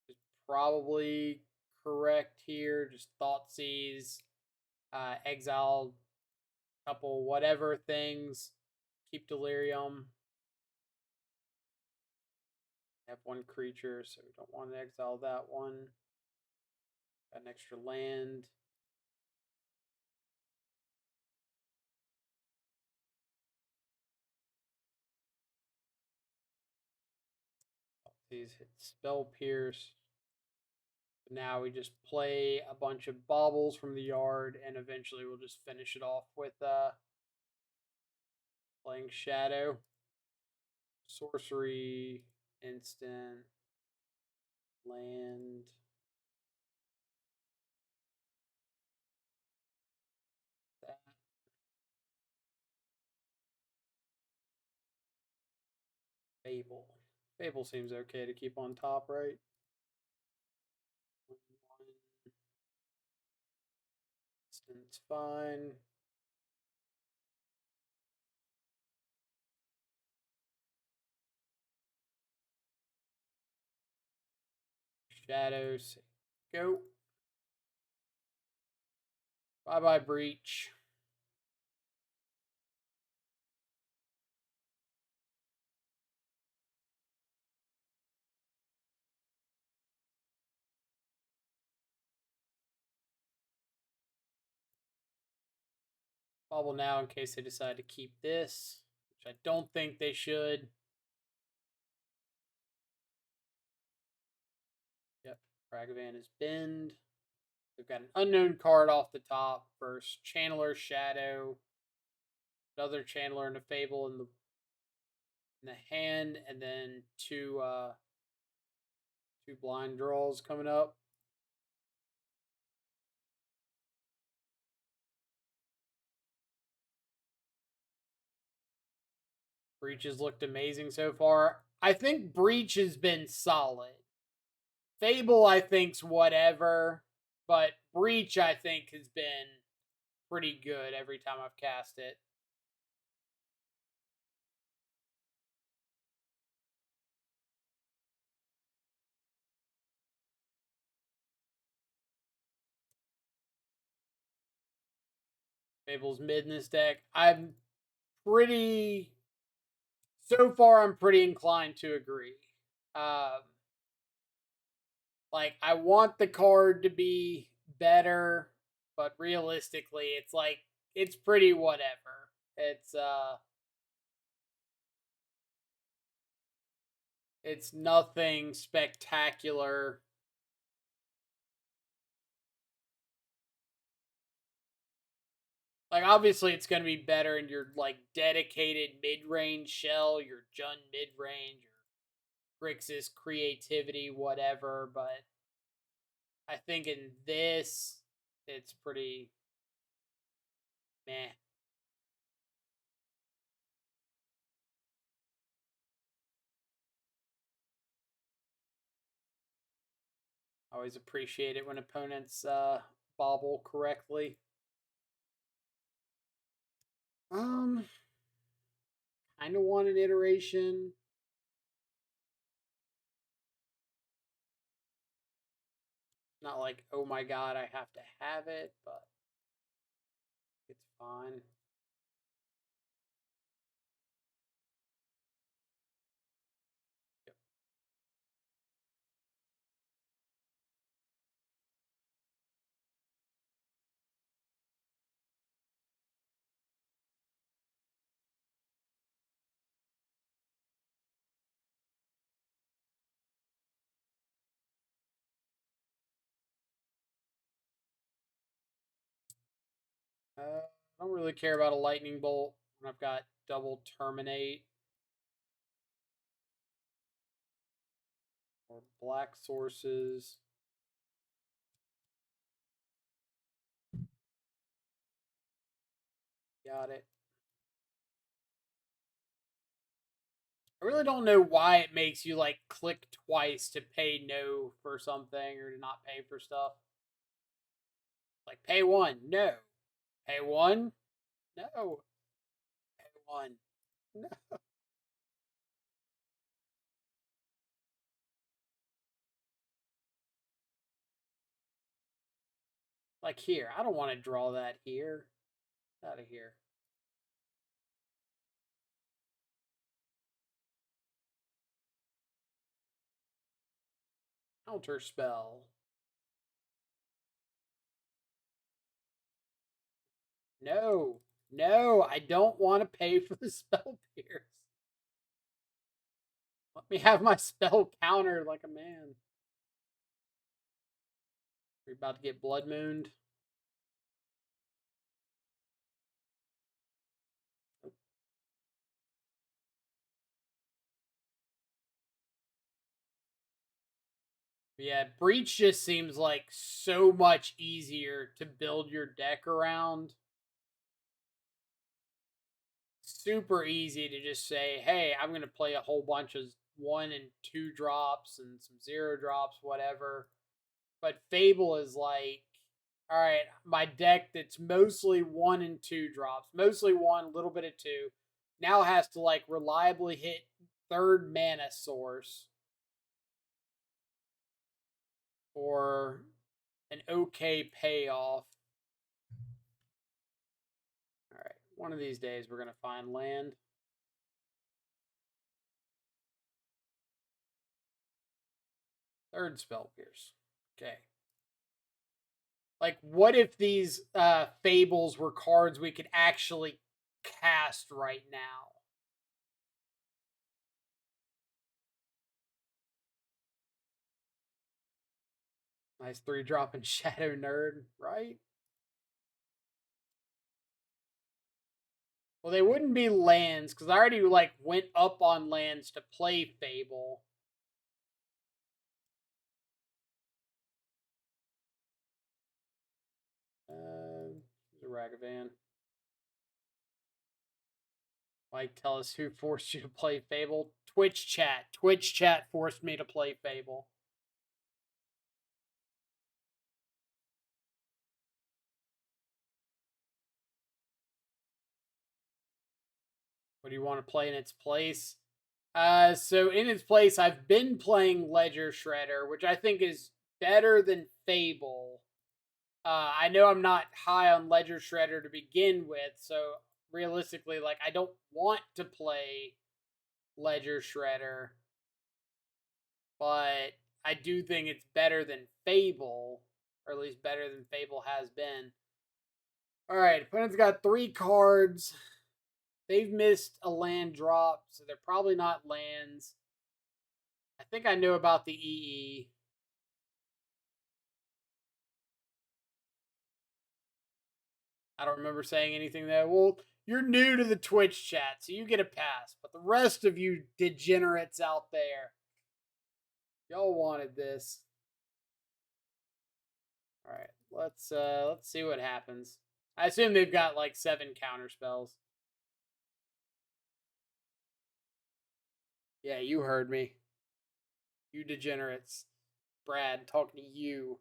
Is probably correct here. Just Thought Seize. Exile a couple whatever things. Keep Delirium. Have one creature, so we don't want to exile that one. Got an extra land. These hit Spell Pierce. Now we just play a bunch of baubles from the yard, and eventually we'll just finish it off with playing Shadow. Sorcery, instant, land. That. Fable. Fable seems okay to keep on top, right? Instant's fine. Shadows. Go. Bye-bye, Breach. Bubble now in case they decide to keep this, which I don't think they should. Yep, Ragavan is Bend. They've got an unknown card off the top. First, Channeler Shadow. Another Channeler and a Fable in the hand, and then two blind draws coming up. Breach has looked amazing so far. I think Breach has been solid. Fable, I think's whatever, but Breach, I think, has been pretty good every time I've cast it. Fable's mid in this deck. I'm pretty. So far, I'm pretty inclined to agree. Like, I want the card to be better, but realistically, it's like, it's pretty whatever. It's nothing spectacular. Like, obviously, it's going to be better in your, like, dedicated mid-range shell, your Jund mid-range, or Grixis creativity, whatever, but I think in this, it's pretty meh. Always appreciate it when opponents bobble correctly. Kind of want an iteration. Not like, oh my god, I have to have it, but it's fine. I don't really care about a lightning bolt when I've got double terminate or black sources. Got it. I really don't know why it makes you like click twice to pay no for something or to not pay for stuff. Like pay one, no. Pay one, no. Pay one, no. Like here, I don't want to draw that here. Out of here. Counter spell. No, no, I don't want to pay for the spell pierce. Let me have my spell counter like a man. We're about to get blood mooned. Yeah, Breach just seems like so much easier to build your deck around. Super easy to just say, hey, I'm going to play a whole bunch of 1 and 2 drops and some 0 drops, whatever. But Fable is like, all right, my deck that's mostly 1 and 2 drops, mostly 1, a little bit of 2, now has to like reliably hit third mana source for an okay payoff. All right, one of these days we're going to find land. Third spell pierce. Okay. Like, what if these fables were cards we could actually cast right now? Nice 3-drop and Shadow Nerd, right? Well, they wouldn't be lands because I already like went up on lands to play Fable. The Ragavan. Like, tell us who forced you to play Fable. Twitch chat. Twitch chat forced me to play Fable. What do you want to play in its place? So in its place, I've been playing Ledger Shredder, which I think is better than Fable. I know I'm not high on Ledger Shredder to begin with, so realistically, like I don't want to play Ledger Shredder, but I do think it's better than Fable, or at least better than Fable has been. All right, opponent's got 3 cards. They've missed a land drop, so they're probably not lands. I think I know about the EE. I don't remember saying anything there. Well, you're new to the Twitch chat, so you get a pass. But the rest of you degenerates out there, y'all wanted this. All right, let's see what happens. I assume they've got like 7 counter spells. Yeah, you heard me. You degenerates. Brad, talking to you.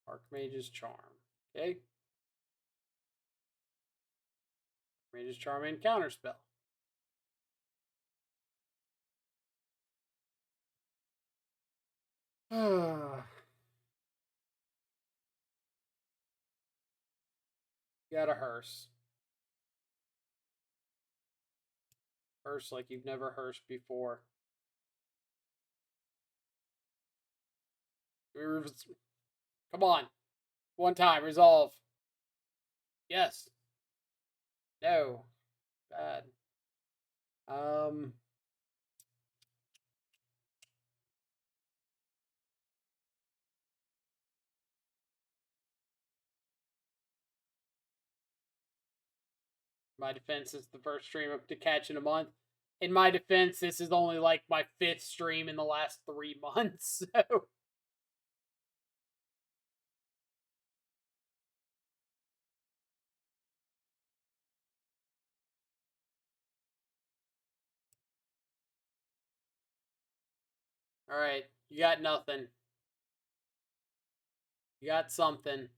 Archmage's Charm. Okay. Archmage's Charm and counterspell. Got a hearse. Hearse like you've never hearsed before. Come on. One time. Resolve. Yes. No. Bad. Um. My defense is the first stream up to catch in a month. In my defense, this is only like my 5th stream in the last 3 months. So all right, you got nothing. You got something.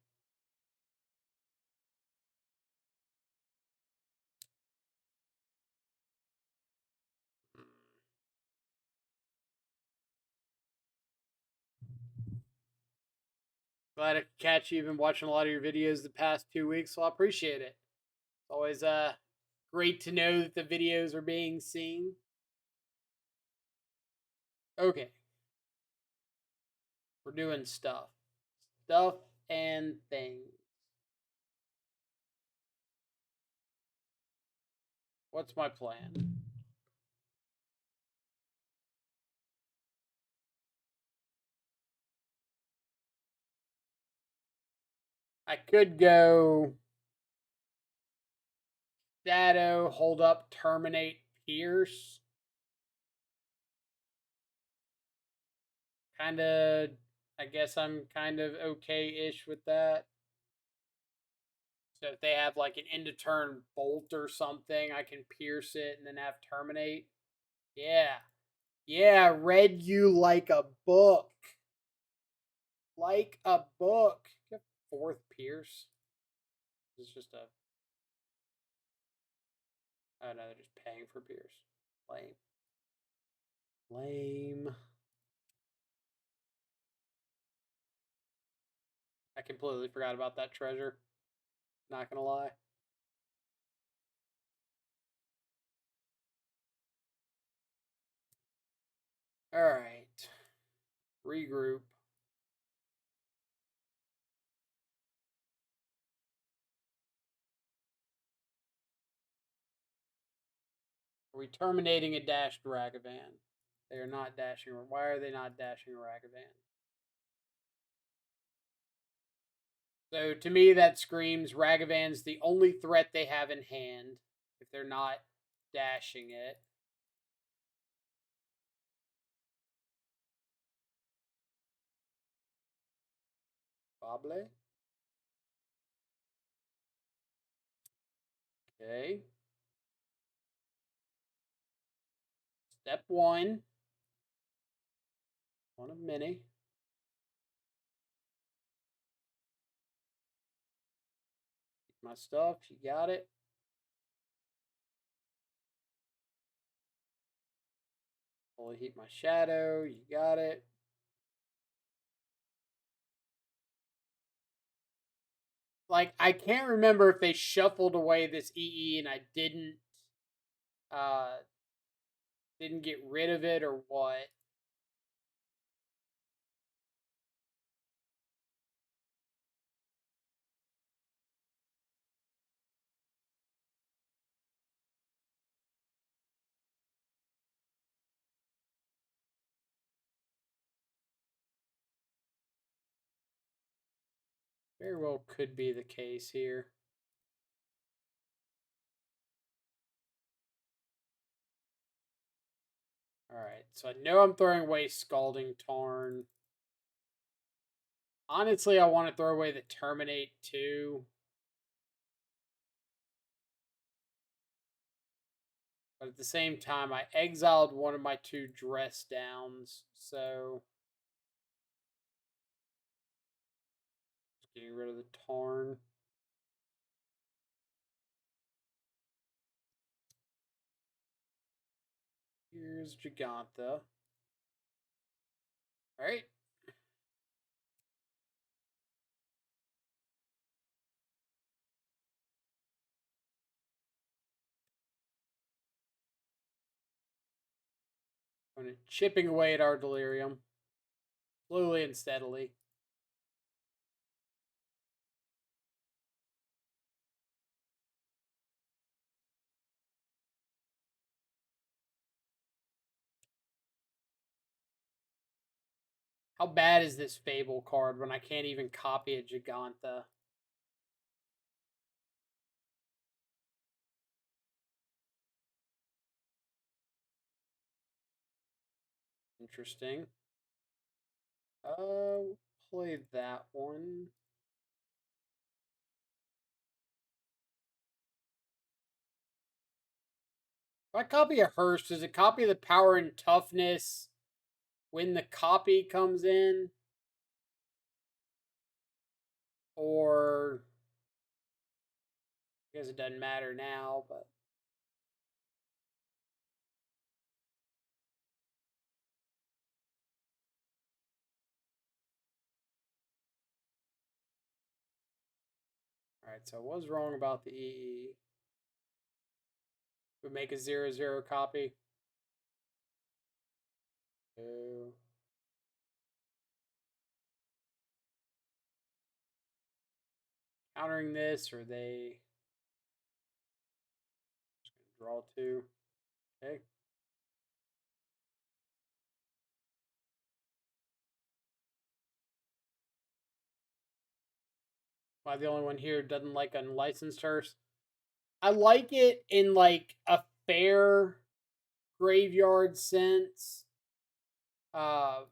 Glad I could catch you. Been watching a lot of your videos the past 2 weeks, so I appreciate it. It's always great to know that the videos are being seen. Okay. We're doing stuff. Stuff and things. What's my plan? I could go Shadow, hold up, terminate, pierce. Kind of, I guess I'm kind of okay-ish with that. So if they have like an end of turn bolt or something, I can pierce it and then have terminate. Yeah. Yeah, read you like a book. Like a book. 4th pierce. This is just a... Oh no, they're just paying for pierce. Lame. Lame. I completely forgot about that treasure. Not gonna lie. Alright. Regroup. Are we terminating a dashed Ragavan? They are not dashing. Why are they not dashing a Ragavan? So to me, that screams Ragavan's the only threat they have in hand if they're not dashing it. Fable. Okay. Step 1. One of many. My stuff, you got it. Fully heat my shadow, you got it. Like, I can't remember if they shuffled away this EE and I didn't get rid of it or what. Very well could be the case here. Alright, so I know I'm throwing away Scalding Tarn. Honestly, I want to throw away the Terminate too. But at the same time, I exiled one of my 2 dress downs, so just getting rid of the Tarn. Here's Giganta. Alright. I'm chipping away at our Delirium. Slowly and steadily. How bad is this Fable card when I can't even copy a Giganta? Interesting. Play that one. If I copy a Hearst, does it copy the power and toughness when the copy comes in? Or I guess it doesn't matter now, but alright, so I was wrong about the EE. We make a 0/0 copy. So countering this, or they just gonna draw 2. Okay. Am I the only one here who doesn't like unlicensed hearse? I like it in like a fair graveyard sense. I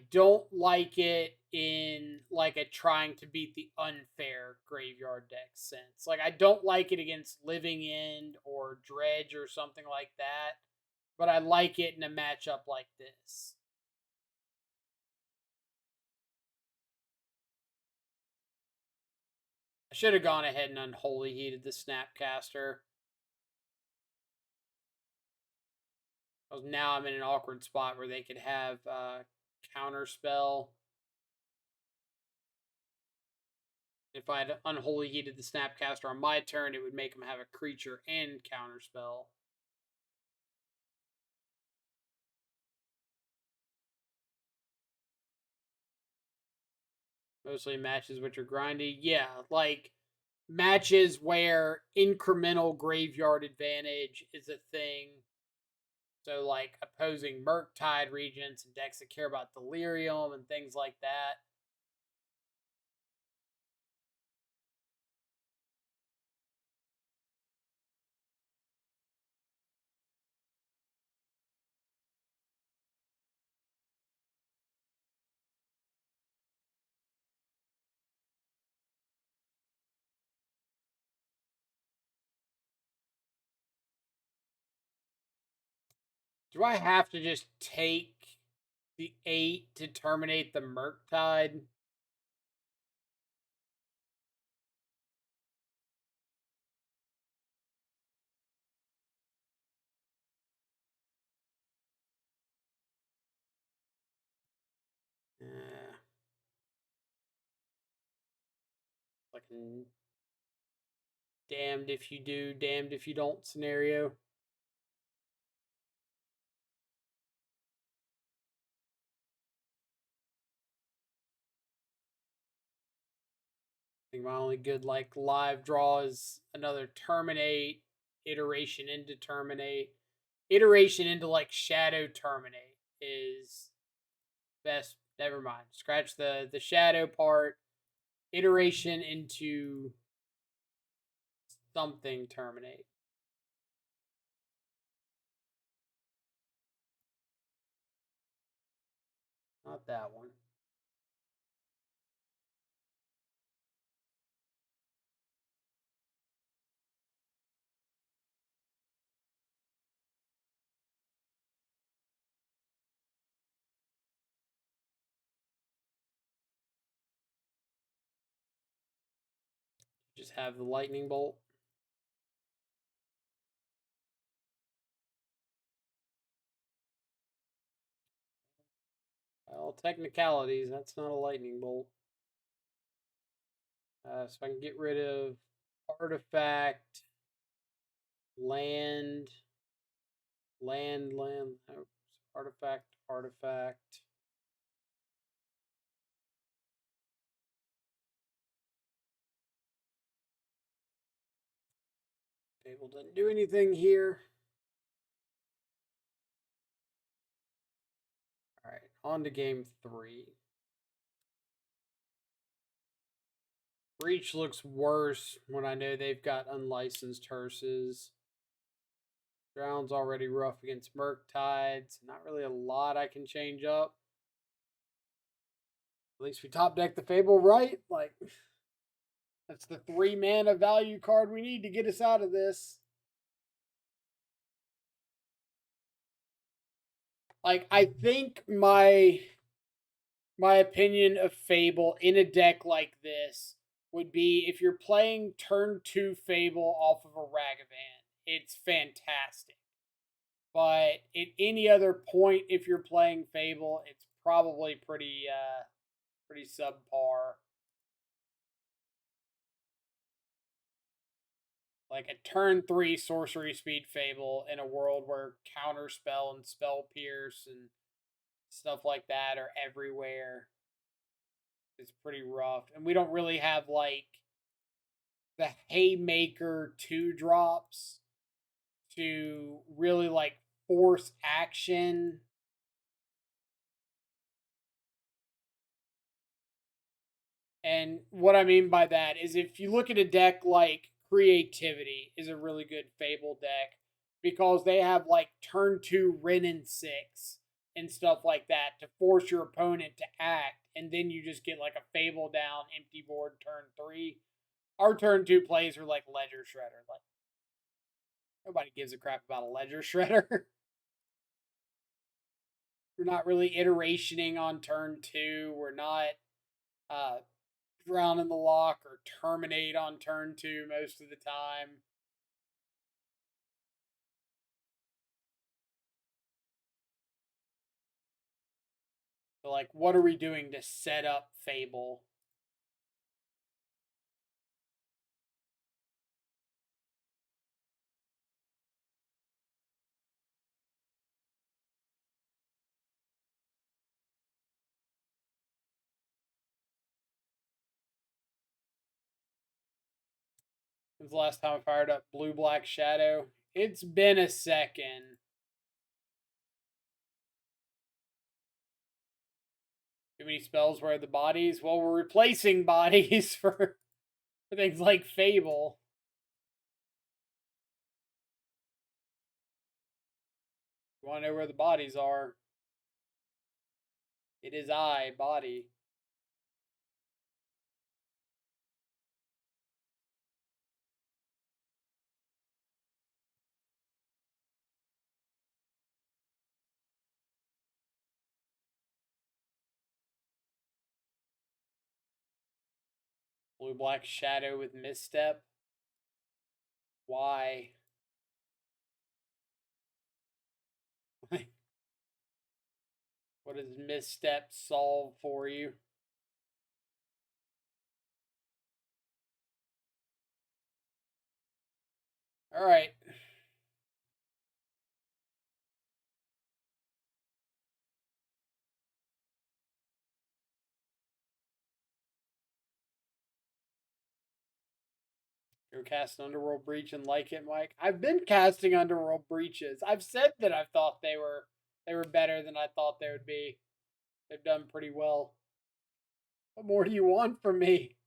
don't like it in like a trying to beat the unfair graveyard deck sense. Like I don't like it against Living End or Dredge or something like that, but I like it in a matchup like this. I should have gone ahead and unholy heated the Snapcaster. Now I'm in an awkward spot where they could have counter spell. If I had unholy heated the Snapcaster on my turn, it would make him have a creature and counter spell. Mostly matches which are grindy. Yeah, like matches where incremental graveyard advantage is a thing. So like opposing Murktide regents and decks that care about Delirium and things like that. Do I have to just take the 8 to terminate the Murktide? Like a damned if you do, damned if you don't scenario. I think my only good like live draw is another terminate, iteration into terminate, iteration into like shadow terminate is best. Never mind. Scratch the shadow part. Iteration into something terminate. Not that one. Just have the lightning bolt. Well, technicalities, that's not a lightning bolt. So I can get rid of artifact, land, oops, artifact. Fable doesn't do anything here. All right, on to game 3. Breach looks worse when I know they've got unlicensed hearses. Drown's already rough against Murktide, so not really a lot I can change up. At least we top deck the Fable right. Like, that's the 3 mana value card we need to get us out of this. Like, I think my opinion of Fable in a deck like this would be if you're playing turn 2 Fable off of a Ragavan, it's fantastic. But at any other point, if you're playing Fable, it's probably pretty subpar. Like a turn 3 sorcery speed Fable in a world where Counterspell and Spell Pierce and stuff like that are everywhere is pretty rough. And we don't really have like the Haymaker 2-drops to really like force action. And what I mean by that is if you look at a deck like Creativity is a really good Fable deck because they have like turn 2 Ren and 6 and stuff like that to force your opponent to act, and then you just get like a Fable down empty board turn 3. Our turn 2 plays are like Ledger Shredder. Like, nobody gives a crap about a Ledger Shredder. We're not really iterationing on turn 2. We're not drown in the lock or terminate on turn 2 most of the time. So, like, what are we doing to set up Fable? When's the last time I fired up Blue Black Shadow? It's been a second. Too many spells where the bodies? Well, we're replacing bodies for things like Fable. You want to know where the bodies are? It is I, body. Blue Black Shadow with Misstep. Why? What does Misstep solve for you? Alright. Go cast Underworld Breach and like it, Mike. I've been casting Underworld Breaches. I've said that I thought they were better than I thought they would be. They've done pretty well. What more do you want from me?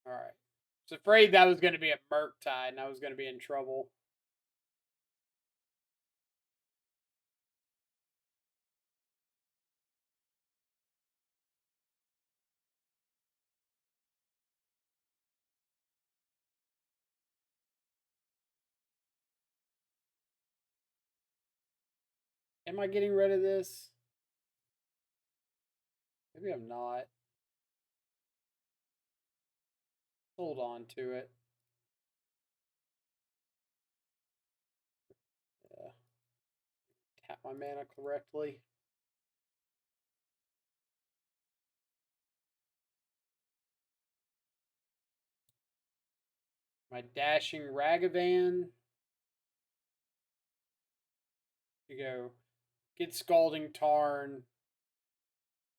Alright. I was afraid that was going to be a Murktide and I was going to be in trouble. Am I getting rid of this? Maybe I'm not. Hold on to it. Tap my mana correctly. My dashing Ragavan. You go. Get Scalding Tarn.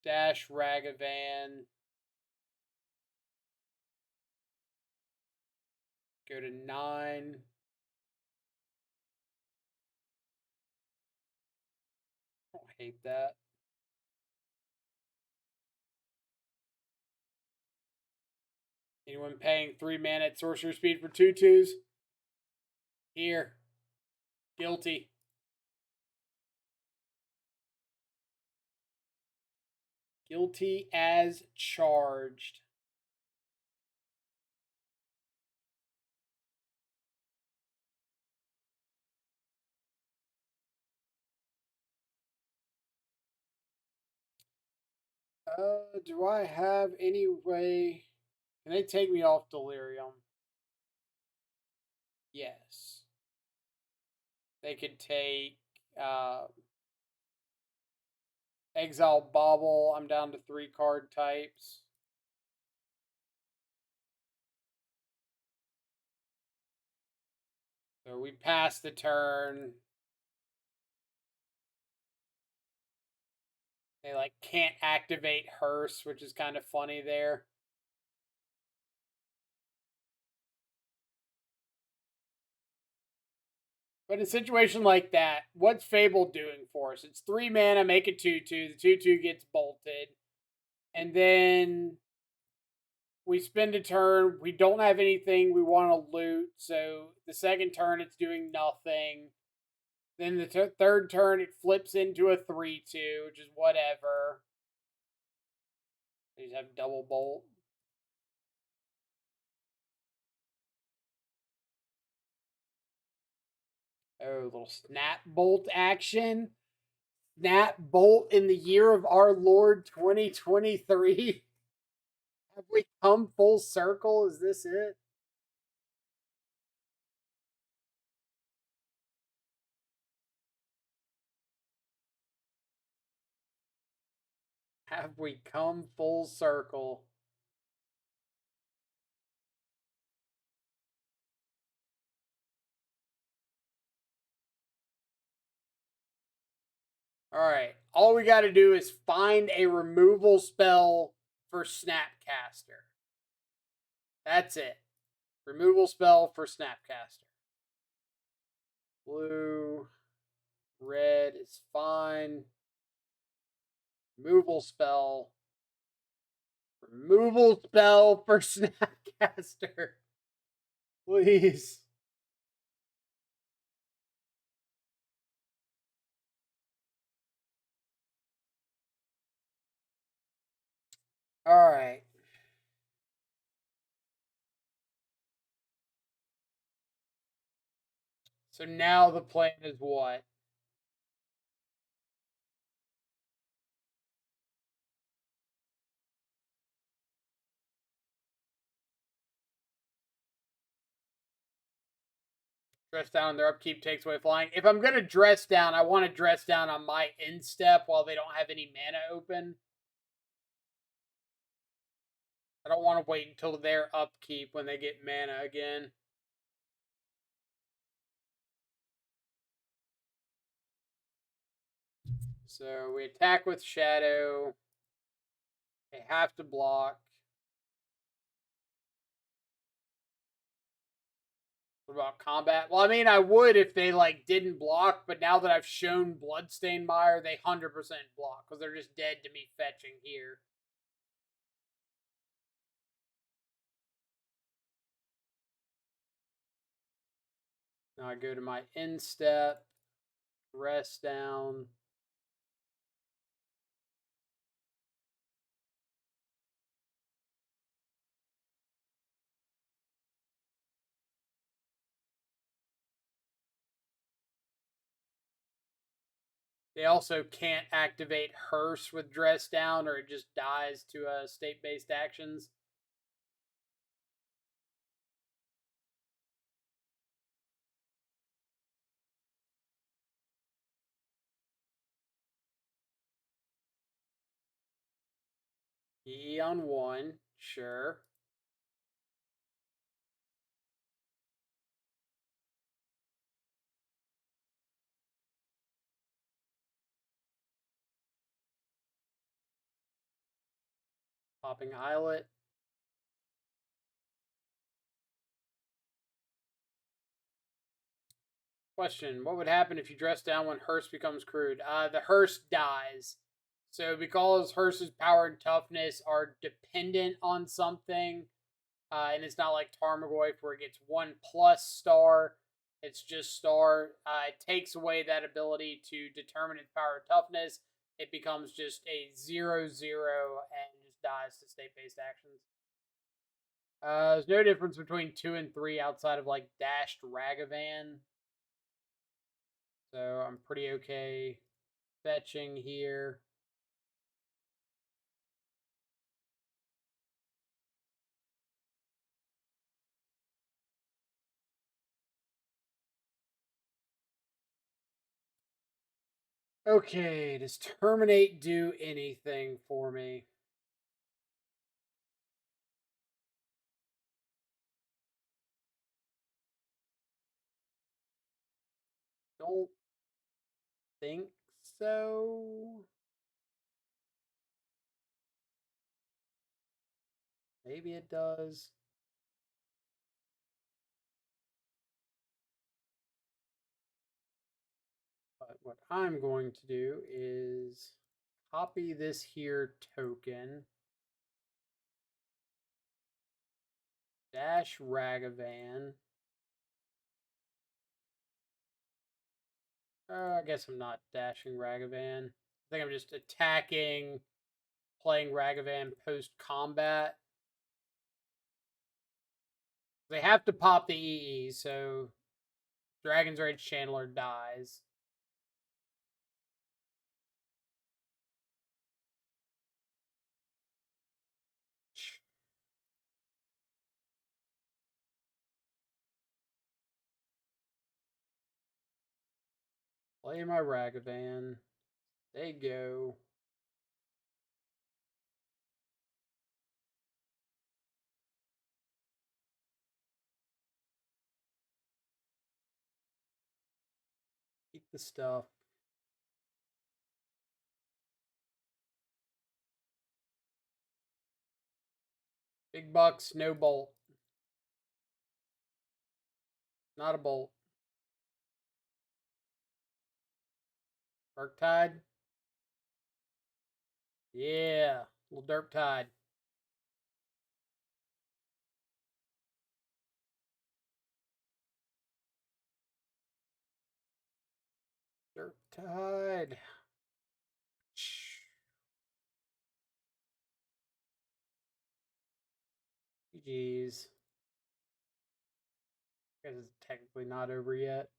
Dash Ragavan. Go to 9. I don't hate that. Anyone paying 3 mana at sorcerer speed for 2/2s? Here. Guilty. Guilty as charged. Do I have any way? Can they take me off Delirium? Yes. They could take Exile Bauble. I'm down to 3 card types. So we pass the turn. They like can't activate Hearse, which is kind of funny there. But in a situation like that, what's Fable doing for us? It's 3 mana, make it 2/2. The 2/2 gets bolted. And then we spend a turn. We don't have anything we want to loot. So the second turn, it's doing nothing. Then the third turn, it flips into a 3/2, which is whatever. They just have double bolt. Oh, little snap bolt action. Snap bolt in the year of our Lord 2023. Have we come full circle? Is this it? Have we come full circle? Alright. All we got to do is find a removal spell for Snapcaster. That's it. Removal spell for Snapcaster. Blue. Red is fine. Removal spell. Removal spell for Snapcaster. Please. Alright. So now the plan is what? Dress down, their upkeep takes away flying. If I'm going to dress down, I want to dress down on my end step while they don't have any mana open. I don't want to wait until their upkeep when they get mana again. So we attack with Shadow. They have to block. What about combat? Well, I mean, I would if they like didn't block, but now that I've shown Bloodstained Mire, they 100% block because they're just dead to me fetching here. Now I go to my instep, rest down. They also can't activate Hearse with dress down, or it just dies to state-based actions. E on 1, sure. Popping Islet. Question, what would happen if you dress down when Hearse becomes crude? The Hearse dies. So because Hearse's power and toughness are dependent on something, And it's not like Tarmogoyf where it gets 1+ star. It's just star. It takes away that ability to determine its power toughness. It becomes just a 0/0 and just dies to state-based actions. There's no difference between 2 and 3 outside of like dashed Ragavan. So I'm pretty okay fetching here. Okay, does Terminate do anything for me? Don't think so. Maybe it does. But what I'm going to do is copy this here token. Dash Ragavan. I guess I'm not dashing Ragavan. I think I'm just attacking, playing Ragavan post-combat. They have to pop the EE, so Dragon's Rage Chandler dies. Play my Ragavan. They go. Keep the stuff. Big bucks, no bolt. Not a bolt. Murktide. Yeah, little derp tide. Derp tide. GG's. Because it's technically not over yet.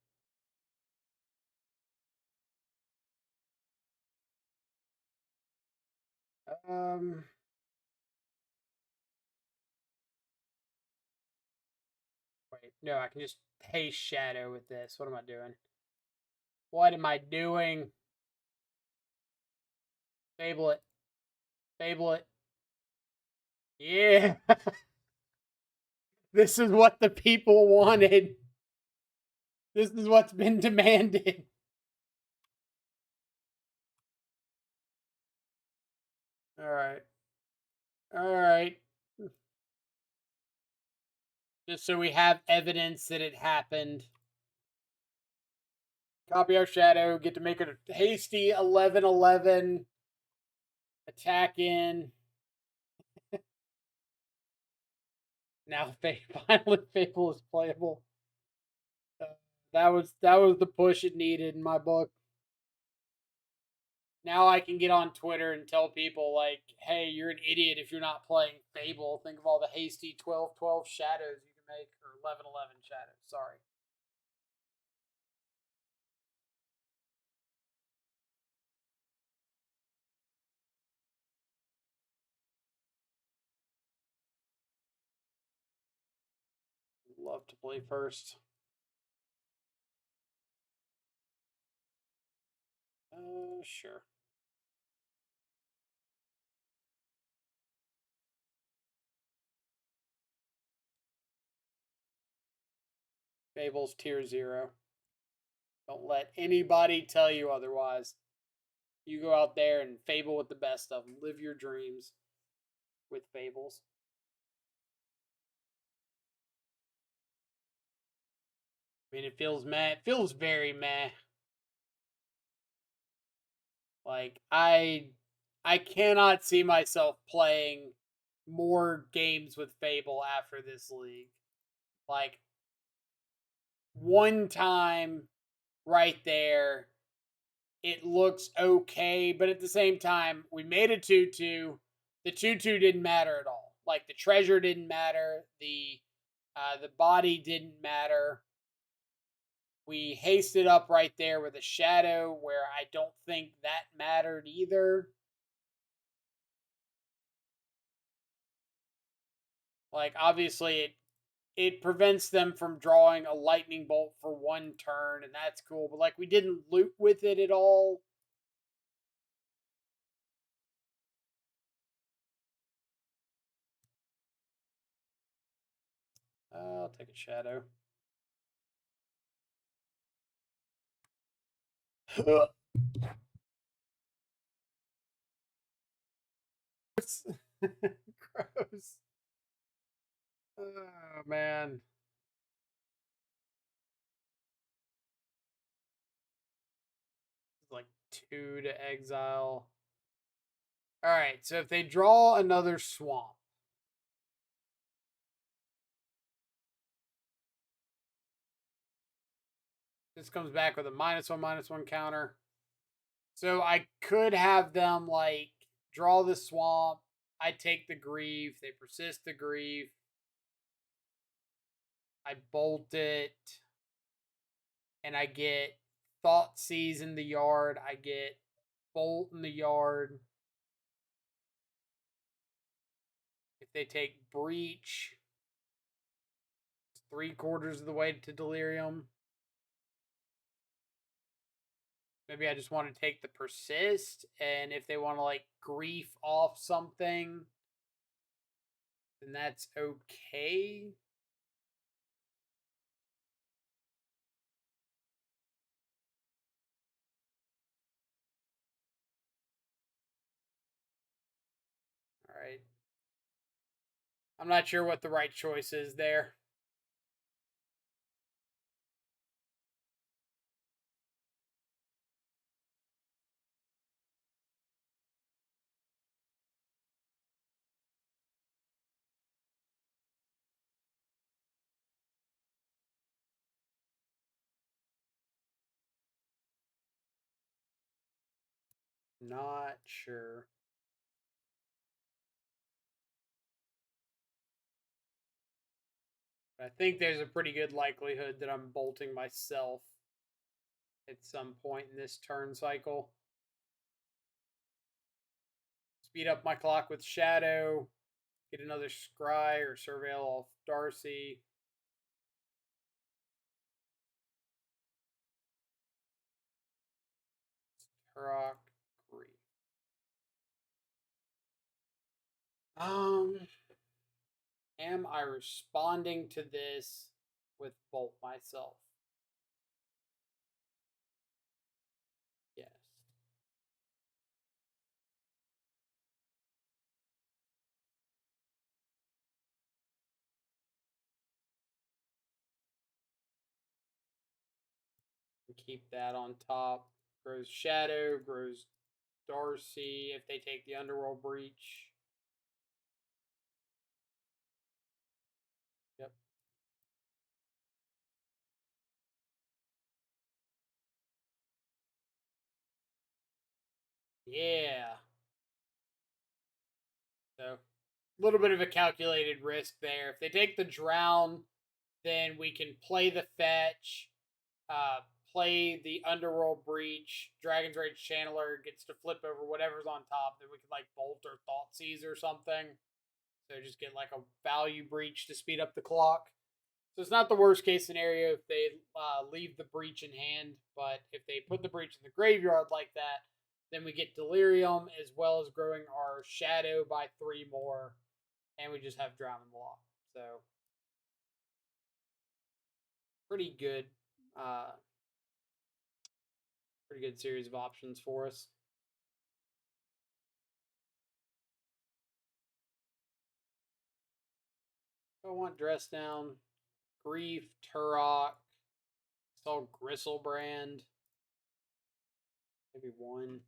Wait, no, I can just haste shadow with this. What am I doing? What am I doing? Fable it. Fable it. Yeah. This is what the people wanted. This is what's been demanded. Alright. Alright. Just so we have evidence that it happened. Copy our shadow. Get to make it a hasty 11/11. Attack in. Now finally Fable is playable. That was the push it needed in my book. Now I can get on Twitter and tell people like, "Hey, you're an idiot if you're not playing Fable. Think of all the hasty 12/12 shadows you can make, or 11/11 shadows. Sorry." Love to play first. Sure. Fable's tier 0. Don't let anybody tell you otherwise. You go out there and Fable with the best of them. Live your dreams with Fables. I mean, it feels meh. It feels very meh. Like I cannot see myself playing more games with Fable after this league. Like, one time right there, it looks okay, but at the same time, we made a 2-2. The 2-2 didn't matter at all. Like, the treasure didn't matter. The body didn't matter. We hasted up right there with a shadow where I don't think that mattered either. Like, obviously, it prevents them from drawing a lightning bolt for one turn, and that's cool. But, like, we didn't loot with it at all. I'll take a shadow. Gross. Oh, man. It's like 2 to exile. Alright, so if they draw another swamp. This comes back with a -1/-1 counter. So I could have them, like, draw the swamp. I take the grief. They persist the grief. I bolt it. And I get Thoughtseize in the yard. I get Bolt in the yard. If they take Breach, it's 3/4 of the way to Delirium. Maybe I just want to take the Persist, and if they want to, like, grief off something, then that's okay. Alright. I'm not sure what the right choice is there. Not sure. I think there's a pretty good likelihood that I'm bolting myself at some point in this turn cycle. Speed up my clock with Shadow. Get another Scry or Surveil off Darcy. Turok, Grief. Am I responding to this with Bolt myself? Yes. Keep that on top. Grows Shadow, grows Darcy if they take the Underworld Breach. Yep. Yeah. So, a little bit of a calculated risk there. If they take the Drown, then we can play the fetch, uh, play the Underworld Breach. Dragon's Rage Channeler gets to flip over whatever's on top. Then we could, like, Bolt or Thoughtseize or something. So just get, like, a value breach to speed up the clock. So it's not the worst case scenario if they leave the breach in hand, but if they put the breach in the graveyard like that, then we get Delirium as well as growing our Shadow by 3 more, and we just have Drown in the Lock. So pretty good, uh, pretty good series of options for us. I want Dress Down, Grief, Turok, saw Gristlebrand, maybe one.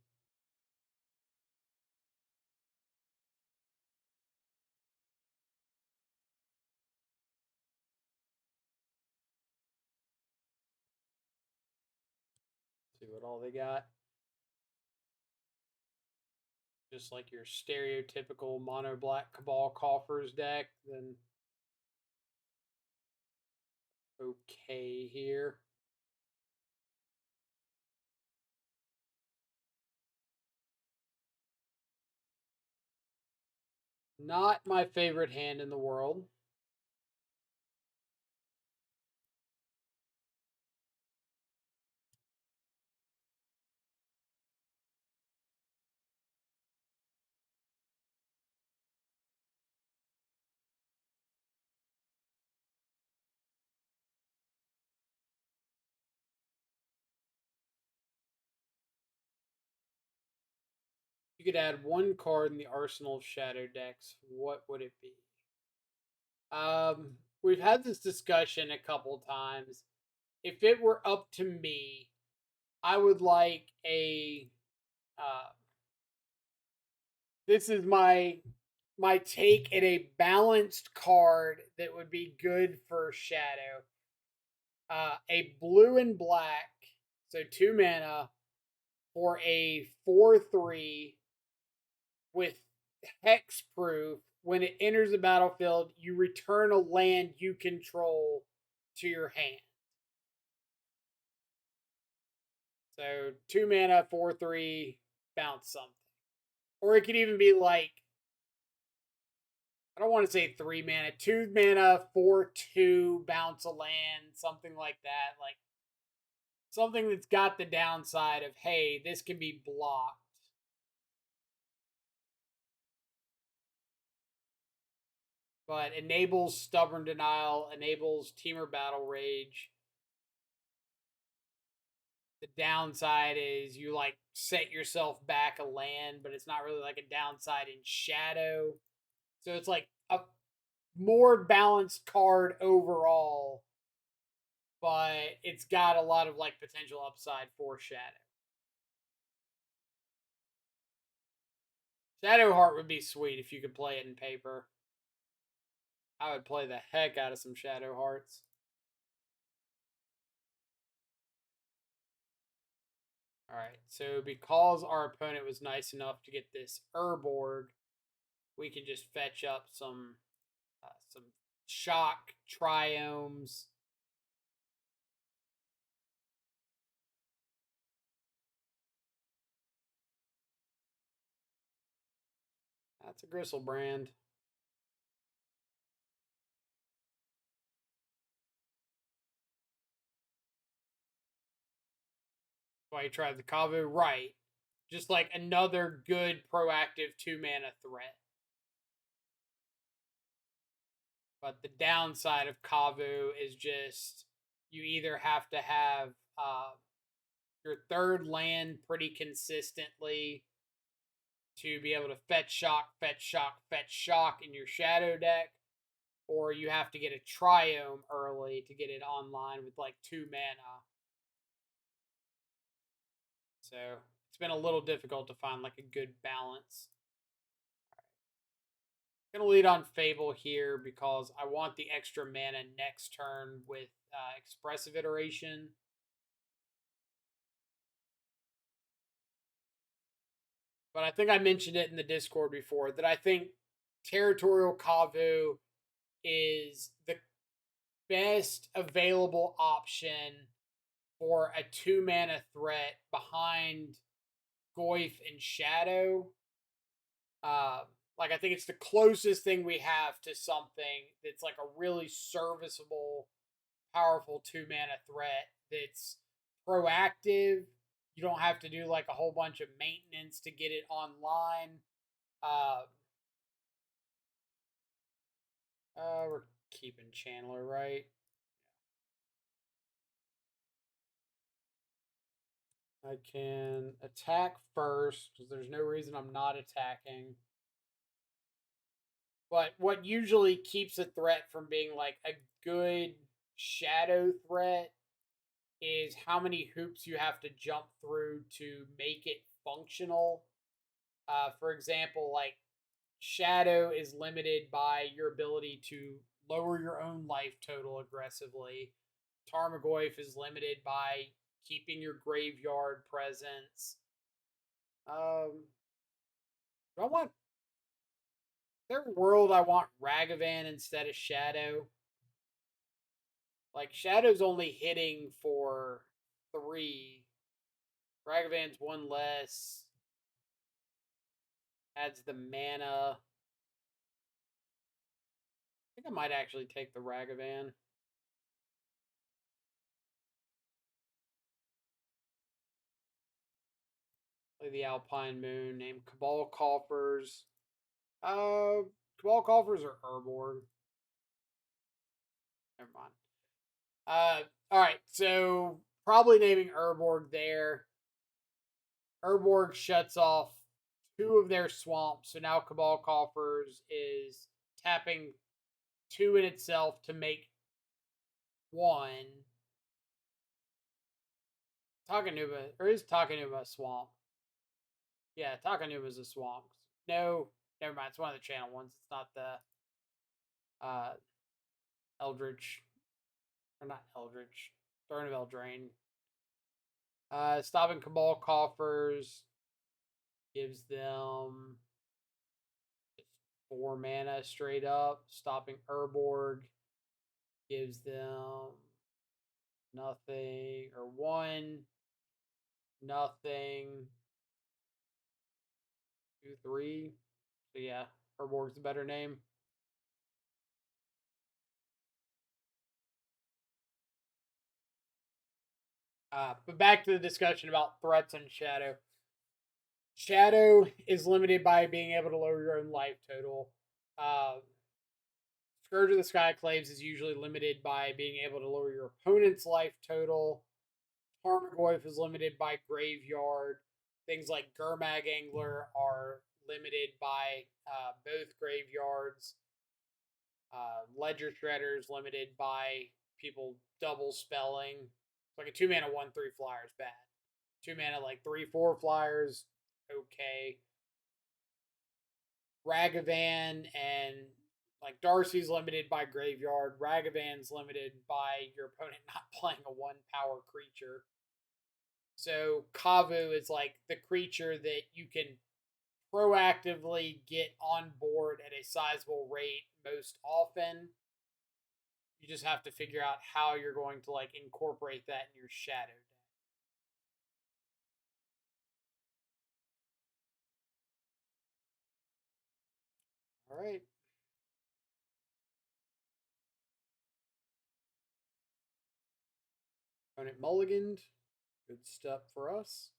see what all they got. Just like your stereotypical mono black Cabal Coffers deck, then okay here. Not my favorite hand in the world. You could add one card in the arsenal of shadow decks. What would it be? We've had this discussion a couple times. If it were up to me, I would like a. This is my take at a balanced card that would be good for shadow. A blue and black, so 2 mana for a 4/3 with hexproof. When it enters the battlefield, you return a land you control to your hand. So 2 mana, 4/3, bounce something. Or it could even be like, I don't want to say 3 mana, 2 mana, 4/2, bounce a land, something like that. Like something that's got the downside of, hey, this can be blocked. But enables Stubborn Denial, enables Temur Battle Rage. The downside is you like set yourself back a land, but it's not really like a downside in shadow. So it's like a more balanced card overall, but it's got a lot of like potential upside for shadow. Shadowheart would be sweet if you could play it in paper. I would play the heck out of some Shadowhearts. Alright, so because our opponent was nice enough to get this Urborg, we can just fetch up some shock triomes. That's a Griselbrand. Why you tried the Kavu? Right. Just like another good proactive 2 mana threat. But the downside of Kavu is just you either have to have your third land pretty consistently to be able to fetch shock, fetch shock, fetch shock in your shadow deck, or you have to get a triome early to get it online with like 2 mana. So it's been a little difficult to find like a good balance. I'm gonna lead on Fable here because I want the extra mana next turn with Expressive Iteration. But I think I mentioned it in the Discord before that I think Territorial Kavu is the best available option for a 2 mana threat behind Goyf and Shadow. Like I think it's the closest thing we have to something that's like a really serviceable, powerful 2 mana threat that's proactive. You don't have to do like a whole bunch of maintenance to get it online. We're keeping Chandler, right? I can attack first because there's no reason I'm not attacking. But what usually keeps a threat from being like a good shadow threat is how many hoops you have to jump through to make it functional. For example, like shadow is limited by your ability to lower your own life total aggressively. Tarmogoyf is limited by keeping your graveyard presence. Do I want there a world I want Ragavan instead of Shadow? Like Shadow's only hitting for 3. Ragavan's 1 less. Adds the mana. I think I might actually take the Ragavan. Play the Alpine Moon. Name Cabal Coffers. Cabal Coffers or Urborg? Never mind. Alright, so probably naming Urborg there. Urborg shuts off 2 of their swamps, so now Cabal Coffers is tapping 2 in itself to make 1. Takanuma, or is Takanuma a swamp? Yeah, Takanuma's a swamp. No, never mind. It's one of the channel ones. It's not the Eldritch, or not Eldritch, Throne of Eldraine. Stopping Cabal Coffers gives them 4 mana straight up. Stopping Urborg gives them nothing, or 1, nothing, 2, 3. So yeah, Urborg's a better name. But back to the discussion about threats and Shadow. Shadow is limited by being able to lower your own life total. Scourge of the Skyclaves is usually limited by being able to lower your opponent's life total. Tarmogoyf is limited by graveyard. Things like Gurmag Angler are limited by both graveyards. Ledger Shredder is limited by people double spelling. It's like a 2 mana 1/3 flyer is bad. 2 mana like 3/4 flyers, okay. Ragavan and like Darcy's limited by graveyard. Ragavan's limited by your opponent not playing a 1 power creature. So Kavu is like the creature that you can proactively get on board at a sizable rate most often. You just have to figure out how you're going to like incorporate that in your Shadow deck. All right. Opponent mulliganed. Good stuff for us.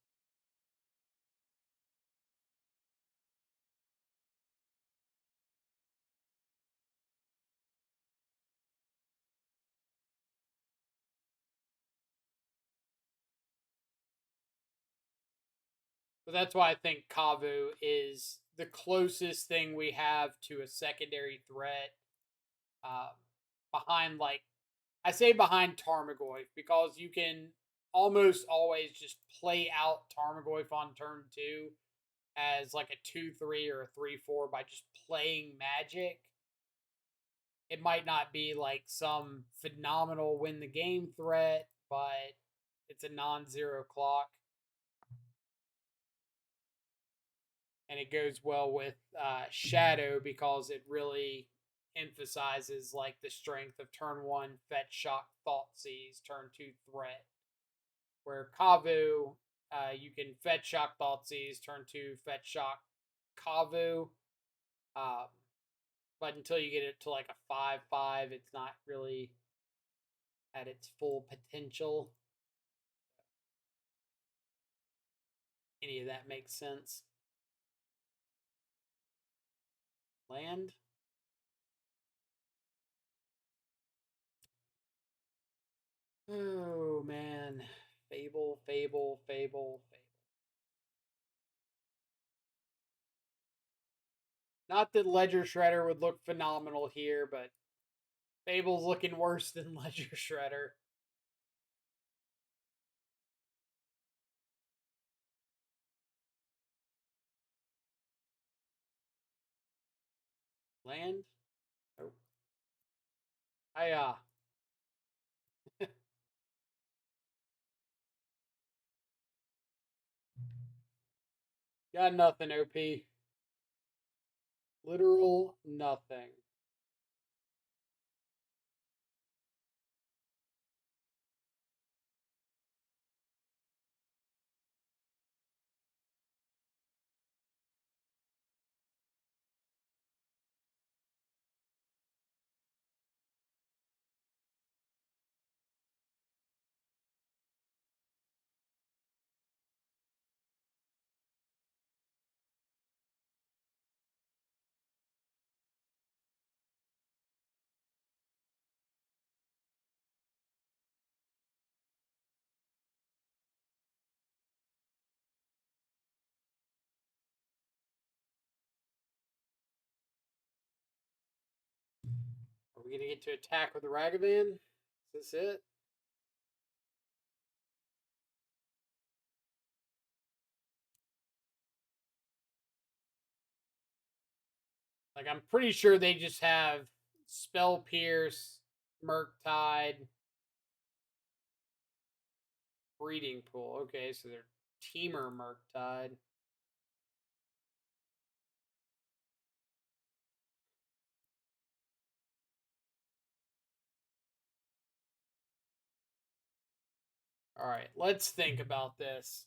But that's why I think Kavu is the closest thing we have to a secondary threat. Behind, like, I say behind Tarmogoyf because you can almost always just play out Tarmogoyf on turn 2 as like a 2/3 or a 3/4 by just playing magic. It might not be like some phenomenal win the game threat, but it's a non-zero clock. And it goes well with Shadow because it really emphasizes like the strength of turn 1 Fetch Shock Thoughtseize, turn 2 Threat. Where Kavu, you can Fetch Shock Thoughtseize, turn 2 Fetch Shock Kavu. But until you get it to like a 5/5, it's not really at its full potential. Any of that makes sense. Land. Oh man. Fable, Fable, Fable, Fable. Not that Ledger Shredder would look phenomenal here, but Fable's looking worse than Ledger Shredder. Land? Oh. I Got nothing, OP. Literal nothing. Are we gonna get to attack with the Ragavan? Is this it? Like, I'm pretty sure they just have Spell Pierce, Murktide, Breeding Pool. Okay, so they're Temur Murktide. Alright, let's think about this.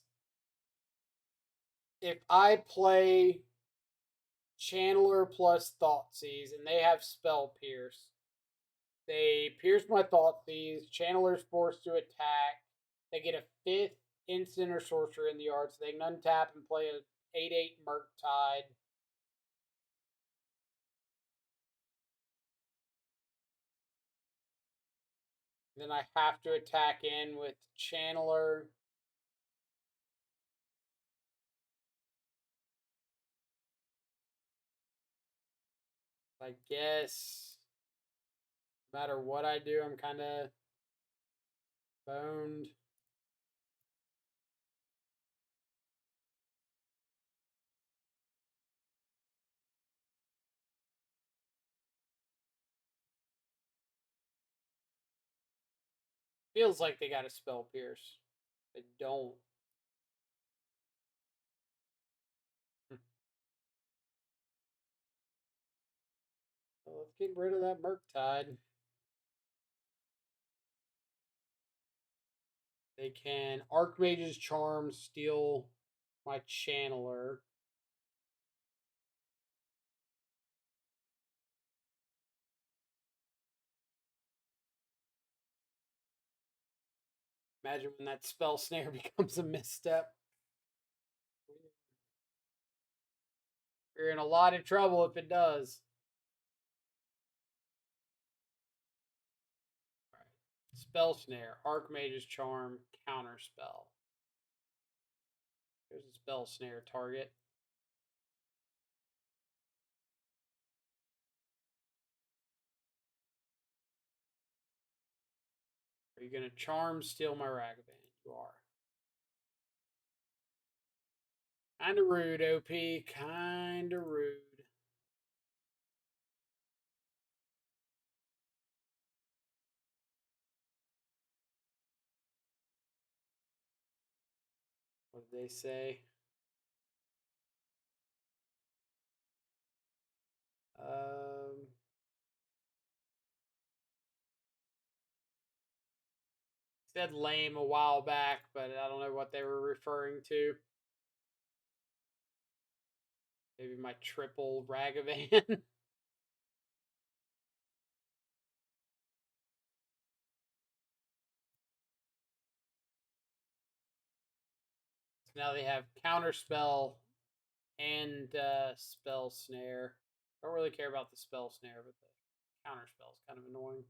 If I play Channeler plus Thoughtseize and they have Spell Pierce, they pierce my Thoughtseize, Channeler's forced to attack, they get a 5th instant or sorcerer in the yard, so they can untap and play a 8/8 Murktide. Then I have to attack in with Channeler. I guess no matter what I do, I'm kind of boned. Feels like they got a Spell Pierce. They don't. Well, let's get rid of that Murktide. They can Archmage's Charm steal my Channeler. Imagine when that Spell Snare becomes a misstep. You're in a lot of trouble if it does. Right. Spell Snare, Archmage's Charm, Counter Spell. There's a Spell Snare target. Are you going to Charm steal my Ragavan? You are. Kinda rude, OP. Kinda rude. What did they say? Said lame a while back, but I don't know what they were referring to. Maybe my triple Ragavan. So now they have Counterspell and Spell Snare. I don't really care about the Spell Snare, but the Counterspell is kind of annoying.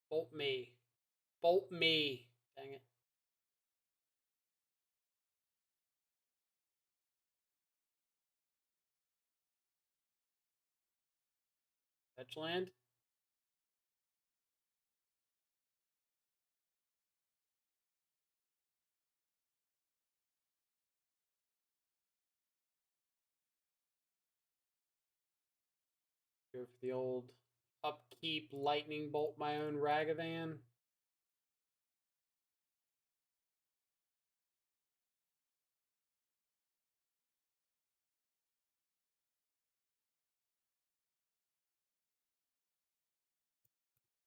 Bolt me. Bolt me. Dang it. Fetch land? Go for the old upkeep lightning bolt my own Ragavan.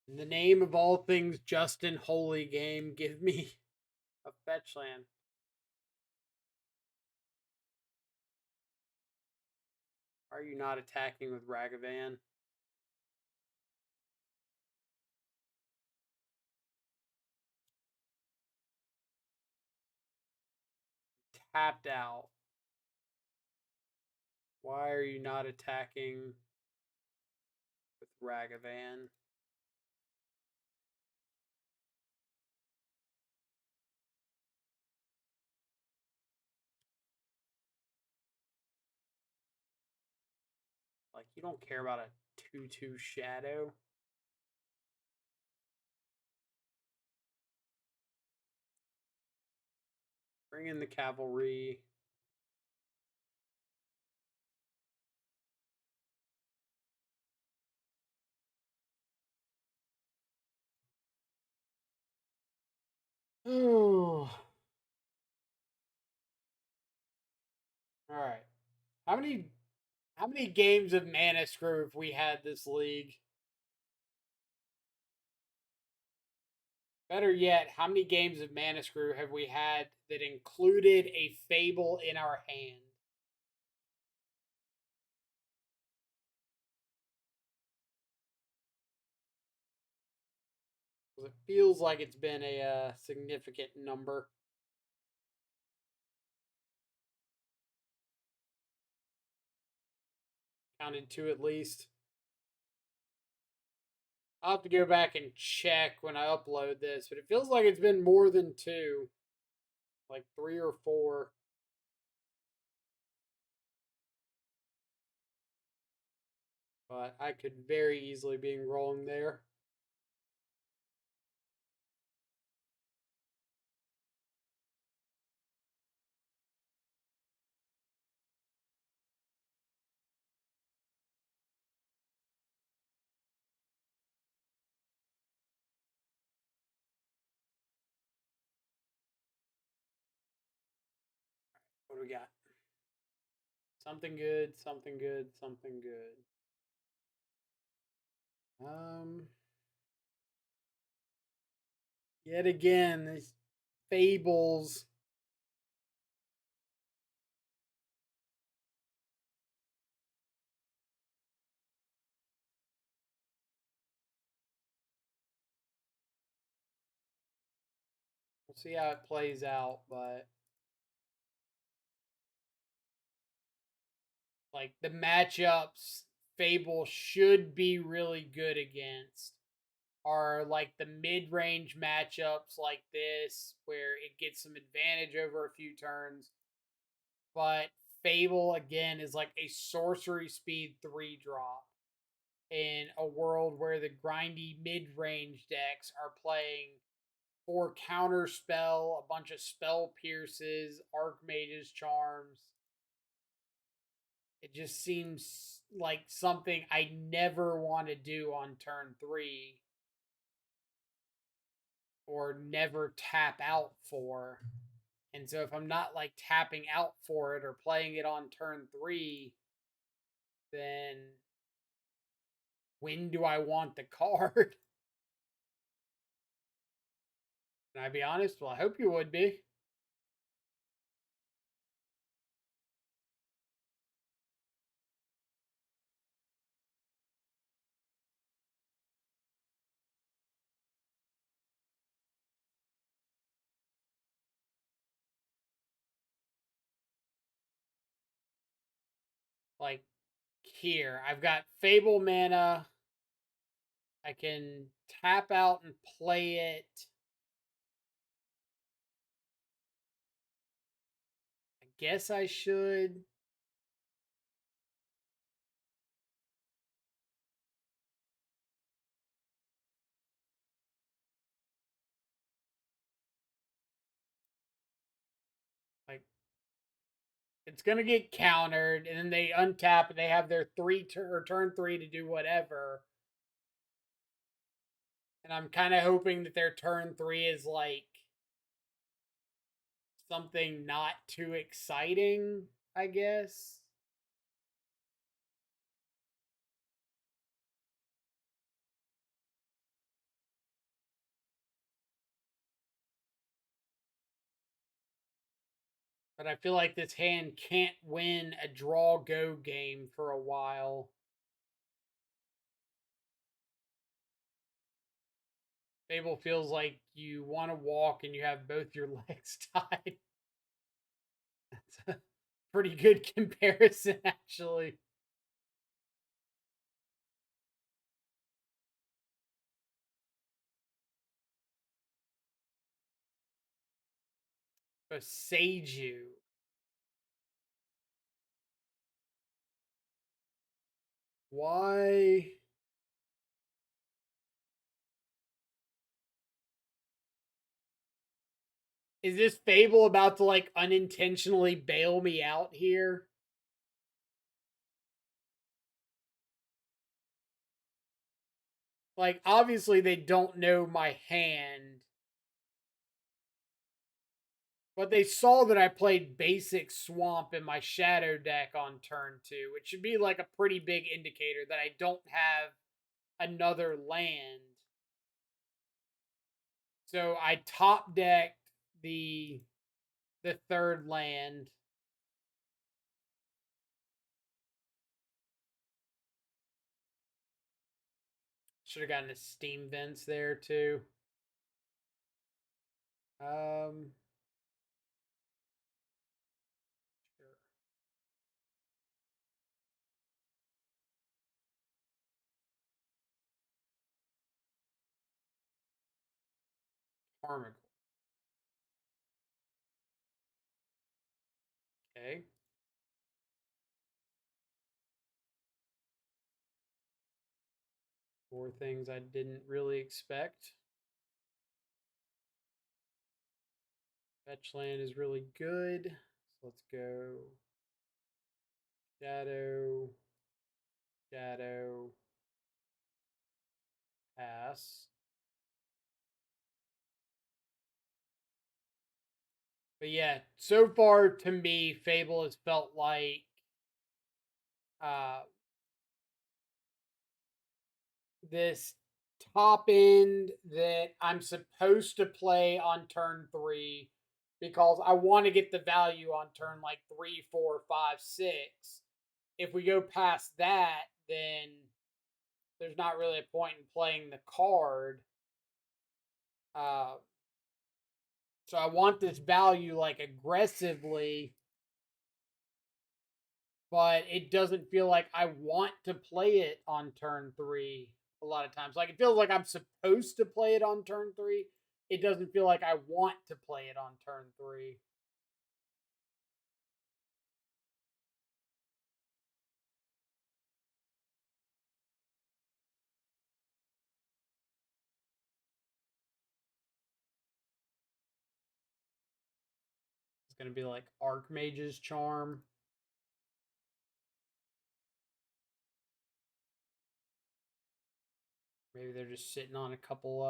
In the name of all things just and holy, game, give me a fetch land. Are you not attacking with Ragavan? Tapped out. Why are you not attacking with Ragavan? Like, you don't care about a 2/2 shadow? Bring in the cavalry. Oh. All right. How many games of Mana Screw have we had this league? Better yet, how many games of Mana Screw have we had that included a Fable in our hand? It feels like it's been a significant number. Counted two at least. I'll have to go back and check when I upload this, but it feels like it's been more than two. Like 3 or 4. But I could very easily be wrong there. What do we got? Something good, something good, something good. Yet again, these fables. We'll see how it plays out, but like the matchups Fable should be really good against are like the mid-range matchups like this where it gets some advantage over a few turns. But Fable again is like a sorcery speed 3-drop in a world where the grindy mid-range decks are playing for counter spell, a bunch of spell pierces, archmage's charms. It just seems like something I never want to do on turn 3 or never tap out for. And so if I'm not like tapping out for it or playing it on turn 3, then when do I want the card? Can I be honest? Well, I hope you would be. Like here, I've got Fable mana. I can tap out and play it. I guess I should. Like, it's gonna get countered, and then they untap and they have their turn 3 to do whatever. And I'm kind of hoping that their turn 3 is like something not too exciting, I guess. But I feel like this hand can't win a draw go game for a while. Fable feels like you want to walk and you have both your legs tied. That's a pretty good comparison, actually. A Seiju. Why? Is this Fable about to like unintentionally bail me out here? Like, obviously, they don't know my hand, but they saw that I played basic swamp in my shadow deck on turn 2, which should be like a pretty big indicator that I don't have another land. So I top decked the third land. Should have gotten a steam vents there too. Sure. Harmony. Okay. Four things I didn't really expect. Fetch land is really good. So let's go shadow, shadow, pass. But yeah, so far to me, Fable has felt like uh, this top end that I'm supposed to play on turn 3 because I want to get the value on turn like 3, 4, 5, 6. If we go past that, then there's not really a point in playing the card. Uh, so I want this value like aggressively, but it doesn't feel like I want to play it on turn 3 a lot of times. Like it feels like I'm supposed to play it on turn 3. It doesn't feel like I want to play it on turn 3. It's going to be like Archmage's Charm. Maybe they're just sitting on a couple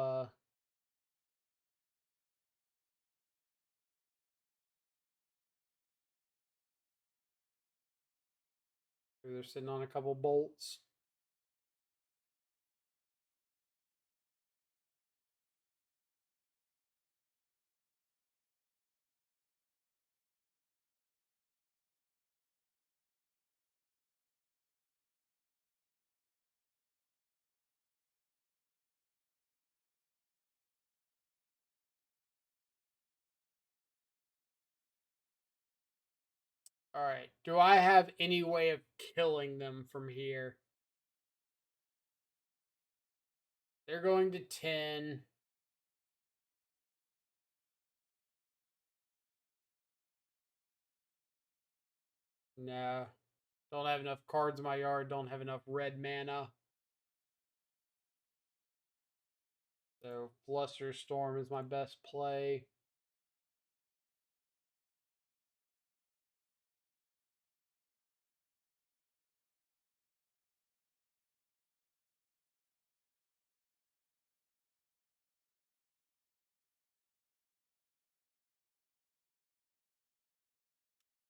maybe they're sitting on a couple bolts. All right. Do I have any way of killing them from here? They're going to 10. No. Don't have enough cards in my yard. Don't have enough red mana. So Fluster Storm is my best play.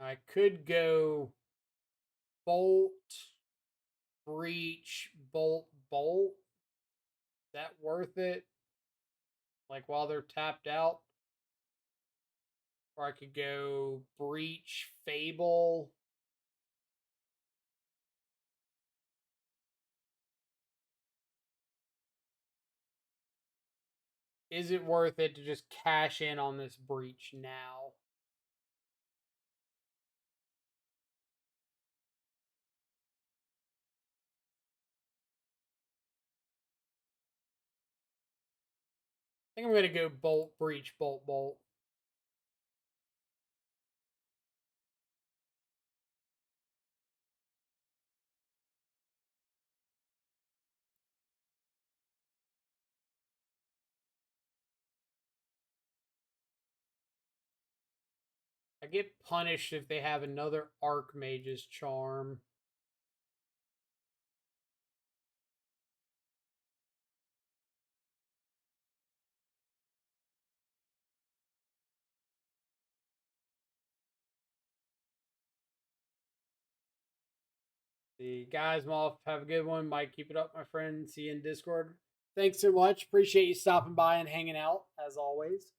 I could go Bolt, Breach, Bolt, Bolt. Is that worth it? Like while they're tapped out? Or I could go Breach, Fable. Is it worth it to just cash in on this Breach now? I think I'm going to go Bolt, Breach, Bolt, Bolt. I get punished if they have another Archmage's Charm. The guys, Moff, have a good one. Mike, keep it up, my friend. See you in Discord. Thanks so much. Appreciate you stopping by and hanging out, as always.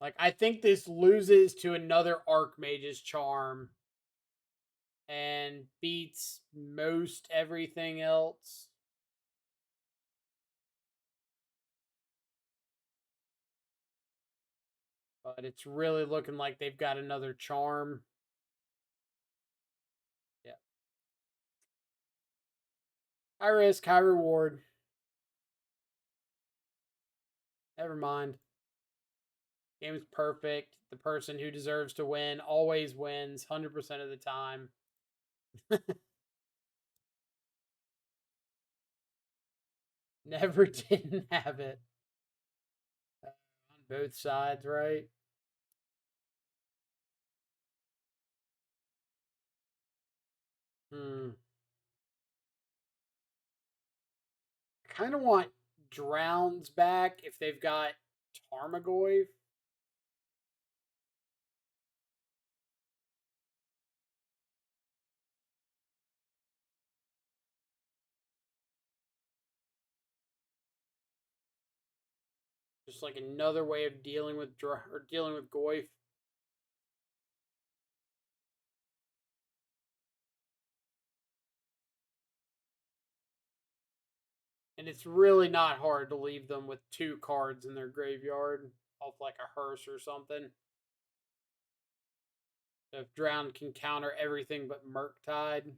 Like, I think this loses to another Archmage's Charm and beats most everything else. But it's really looking like they've got another charm. Yeah. High risk, high reward. Never mind. Game's perfect. The person who deserves to win always wins 100% of the time. Never didn't have it. On both sides, right? I kind of want Drowns back if they've got Tarmogoyf. Just like another way of dealing with Goyf. And it's really not hard to leave them with 2 cards in their graveyard off like a hearse or something. So if Drown can counter everything but Murktide.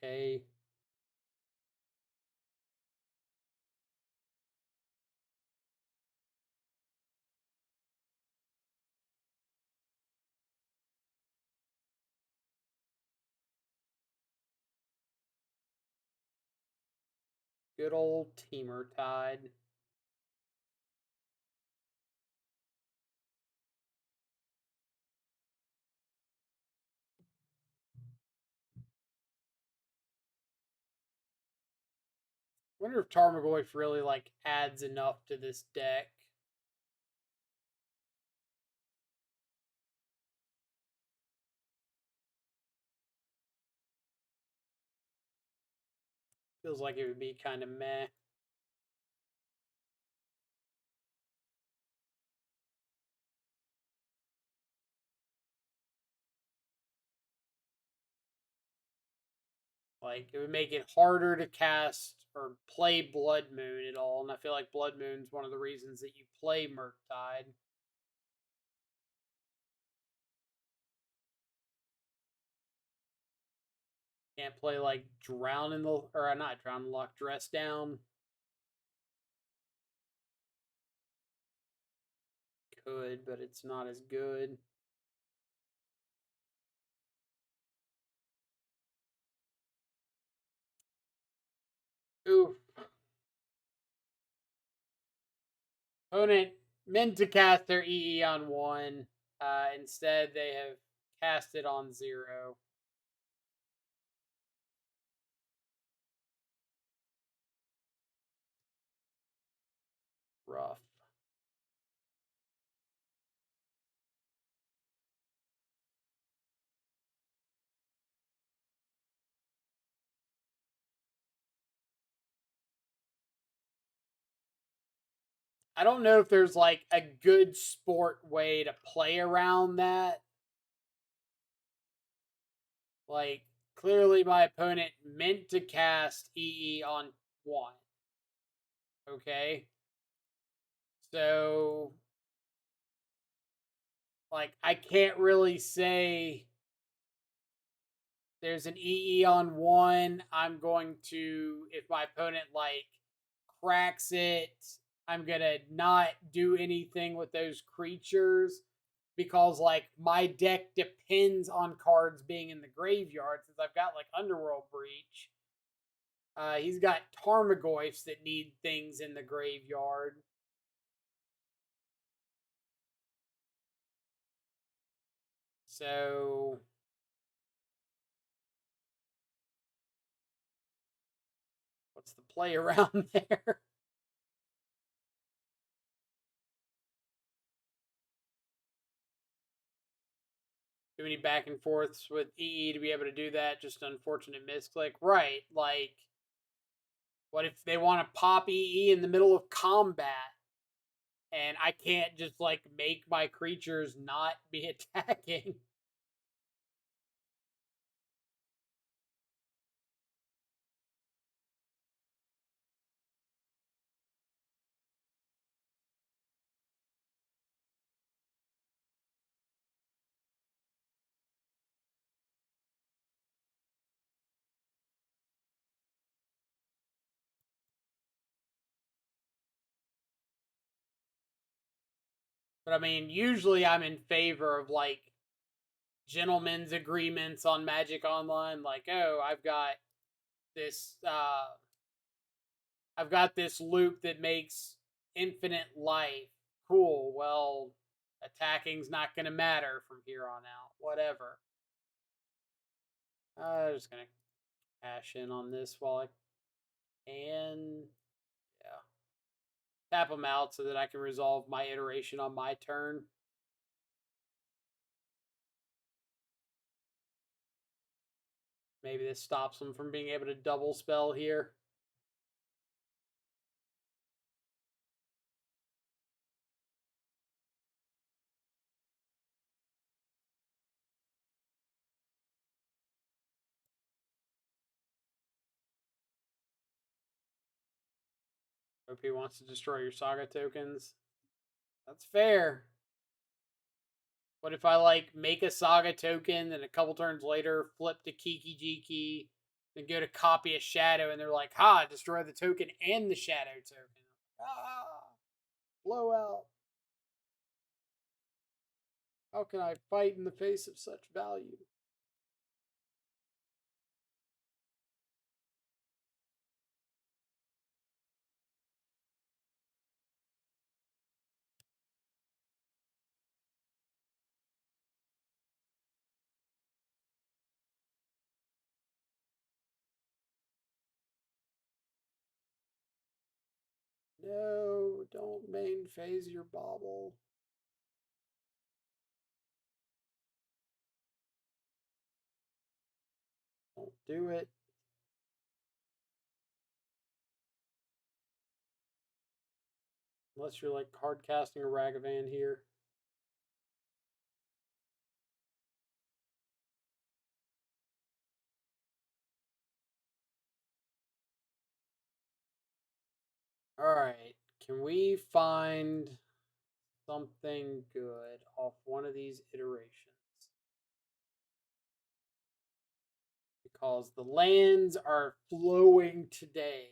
Okay. Good old Temur-tide. Wonder if Tarmogoyf really like adds enough to this deck. Feels like it would be kind of meh. Like, it would make it harder to cast or play Blood Moon at all. And I feel like Blood Moon's one of the reasons that you play Murktide. Can't play like Drown in the, or not Drown in the Luck, Dress Down. Could, but it's not as good. Oof. Opponent meant to cast their EE on 1. Instead, they have cast it on 0. rough. I don't know if there's like a good sport way to play around that. Like, clearly my opponent meant to cast EE on 1. Okay? So, like, I can't really say there's an EE on 1. I'm going to, if my opponent, like, cracks it, I'm going to not do anything with those creatures because, like, my deck depends on cards being in the graveyard since I've got, like, Underworld Breach. He's got Tarmogoyfs that need things in the graveyard. So what's the play around there? Too many back and forths with EE to be able to do that. Just unfortunate misclick. Right. Like, what if they want to pop EE in the middle of combat? And I can't just, like, make my creatures not be attacking. But I mean, usually I'm in favor of, like, gentlemen's agreements on Magic Online. Like, oh, I've got this loop that makes infinite life. Cool. Well, attacking's not going to matter from here on out. Whatever. I'm just going to cash in on this while I can. Yeah. Tap them out so that I can resolve my iteration on my turn. Maybe this stops them from being able to double spell here. Hope he wants to destroy your saga tokens. That's fair. What if I, like, make a saga token and a couple turns later flip to Kiki Jiki, then go to copy a shadow and they're like, ha, destroy the token and the shadow token. Ah, blowout. How can I fight in the face of such value? No, don't main phase your bauble. Don't do it. Unless you're, like, hard casting a Ragavan here. Alright, can we find something good off one of these iterations? Because the lands are flowing today.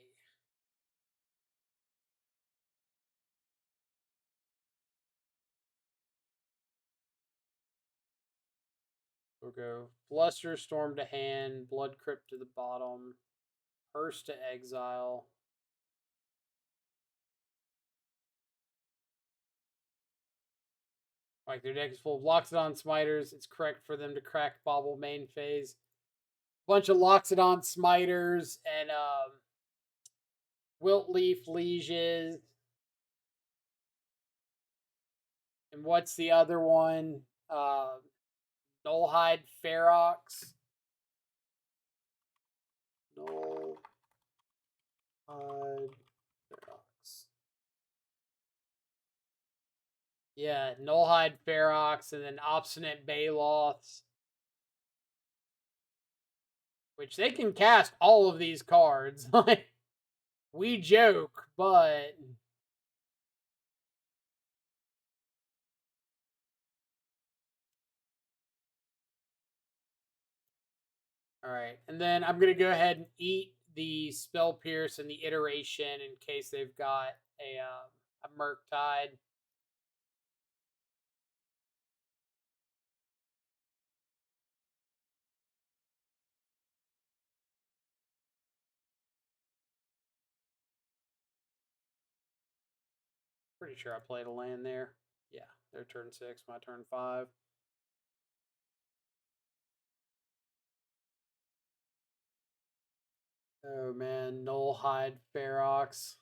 We'll go Flusterstorm to hand, Blood Crypt to the bottom, Hearse to exile. Like, their deck is full of Loxodon Smiters. It's correct for them to crack Bauble main phase. Bunch of Loxodon Smiters and Wilt Leaf Lieges. And what's the other one? Nullhide Ferox. Nullhide Ferox. Yeah, Nullhide Ferox, and then Obstinate Baloths. Which they can cast all of these cards. Like, we joke, but all right. And then I'm gonna go ahead and eat the Spell Pierce and the Iteration in case they've got a Murktide. Pretty sure I played a land there. Yeah, they're turn 6, my turn 5. Oh man, Nullhide Ferox.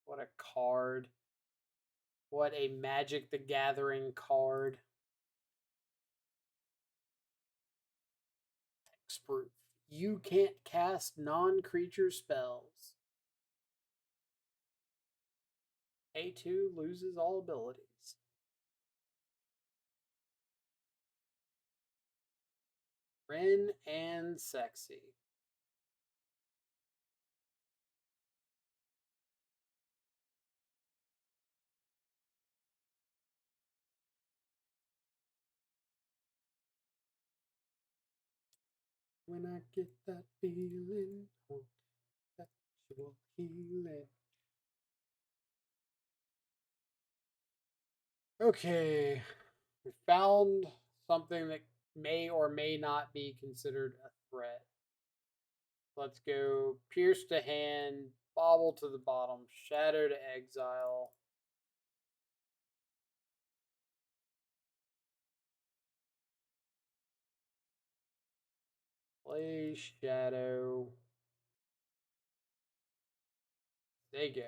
What a card. What a Magic the Gathering card. Hexproof. You can't cast non-creature spells. A2 loses all abilities. Ren and Sexy. When I get that feeling, sexual healing. Okay, we found something that may or may not be considered a threat. Let's go Pierce to hand, Bobble to the bottom, Shadow to exile. Play Shadow. They go.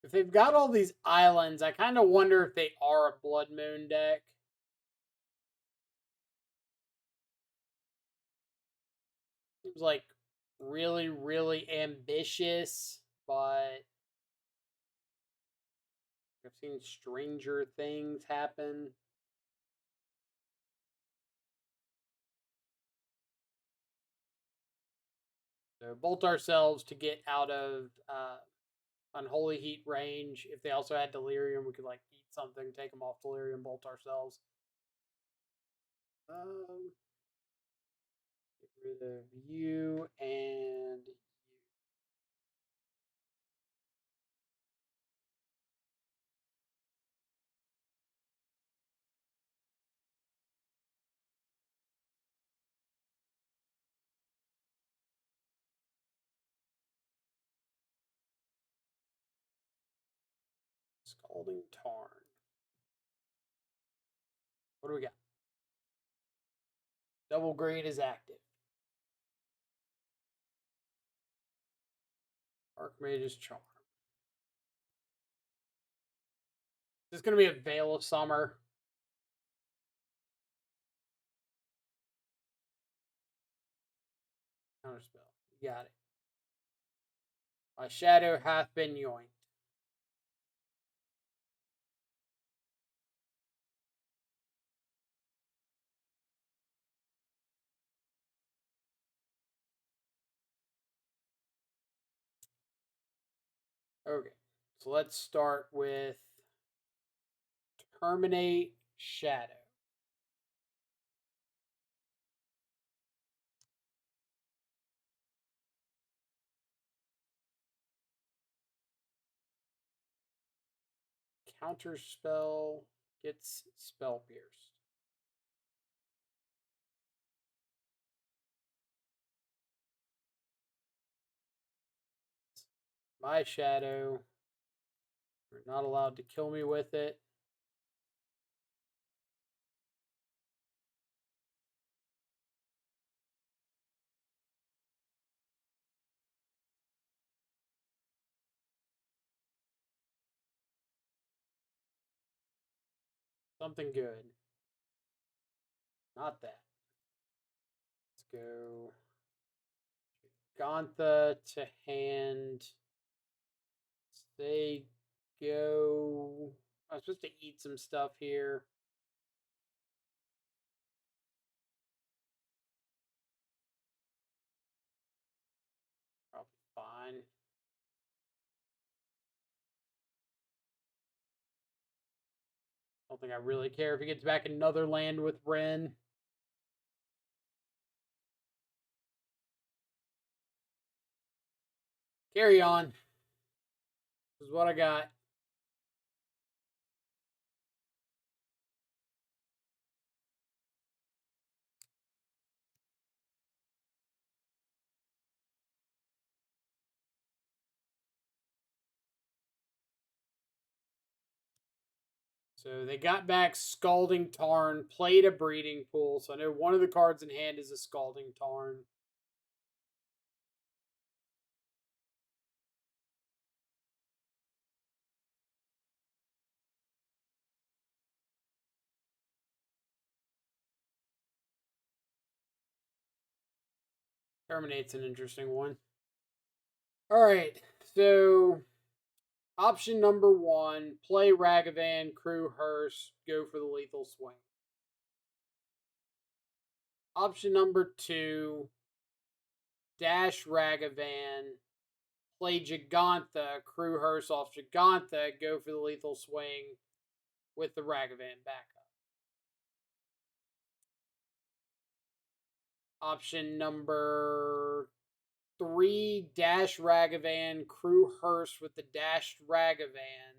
If they've got all these islands, I kind of wonder if they are a Blood Moon deck. Seems like really, really ambitious, but I've seen stranger things happen. So bolt ourselves to get out of Unholy Heat range. If they also had Delirium, we could like eat something, take them off Delirium, bolt ourselves. Get rid of you and you. Scalding Tarn. What do we got? Double Grade is active. Archmage's Charm. This is going to be a Veil of Summer. Counterspell. You got it. My shadow hath been yoinked. Okay, so let's start with Terminate Shadow. Counterspell gets Spell Pierced. My shadow. You're not allowed to kill me with it. Something good. Not that. Let's go. Gantha to hand. They go. I'm supposed to eat some stuff here. Probably fine. Don't think I really care if he gets back another land with Ren. Carry on. This is what I got. So they got back Scalding Tarn, played a Breeding Pool. So I know one of the cards in hand is a Scalding Tarn. Terminate's an interesting one. All right, so option number 1, play Ragavan, crew Hearse, go for the lethal swing. Option number 2, dash Ragavan, play Gigantha, crew Hearse off Gigantha, go for the lethal swing with the Ragavan backup. Option number 3, dash Ragavan, crew Hearse with the dashed Ragavan,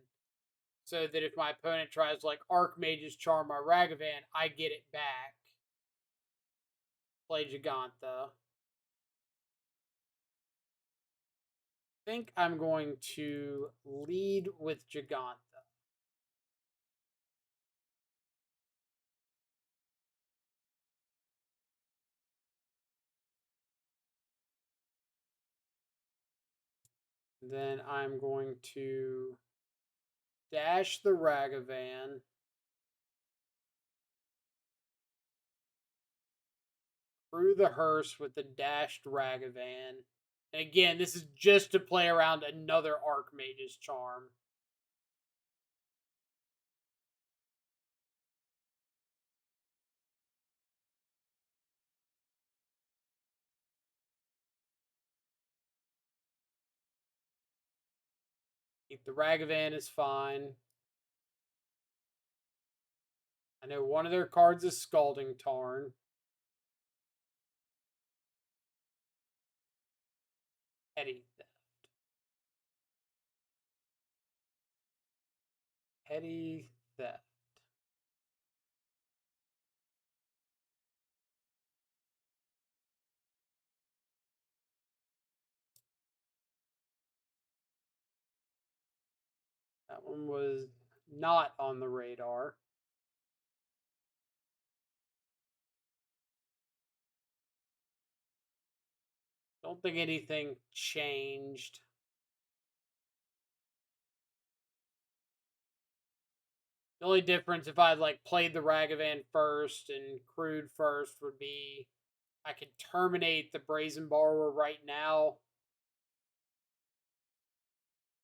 so that if my opponent tries to, like, Archmage's Charm my Ragavan, I get it back. Play Gigantha. I think I'm going to lead with Gigantha. Then I'm going to dash the Ragavan, through the Hearse with the dashed Ragavan. And again, this is just to play around another Archmage's Charm. Keep the Ragavan is fine. I know one of their cards is Scalding Tarn. Petty Theft. Petty Theft. That one was not on the radar. Don't think anything changed. The only difference if I like played the Ragavan first and crewed first would be I could terminate the Brazen Borrower right now.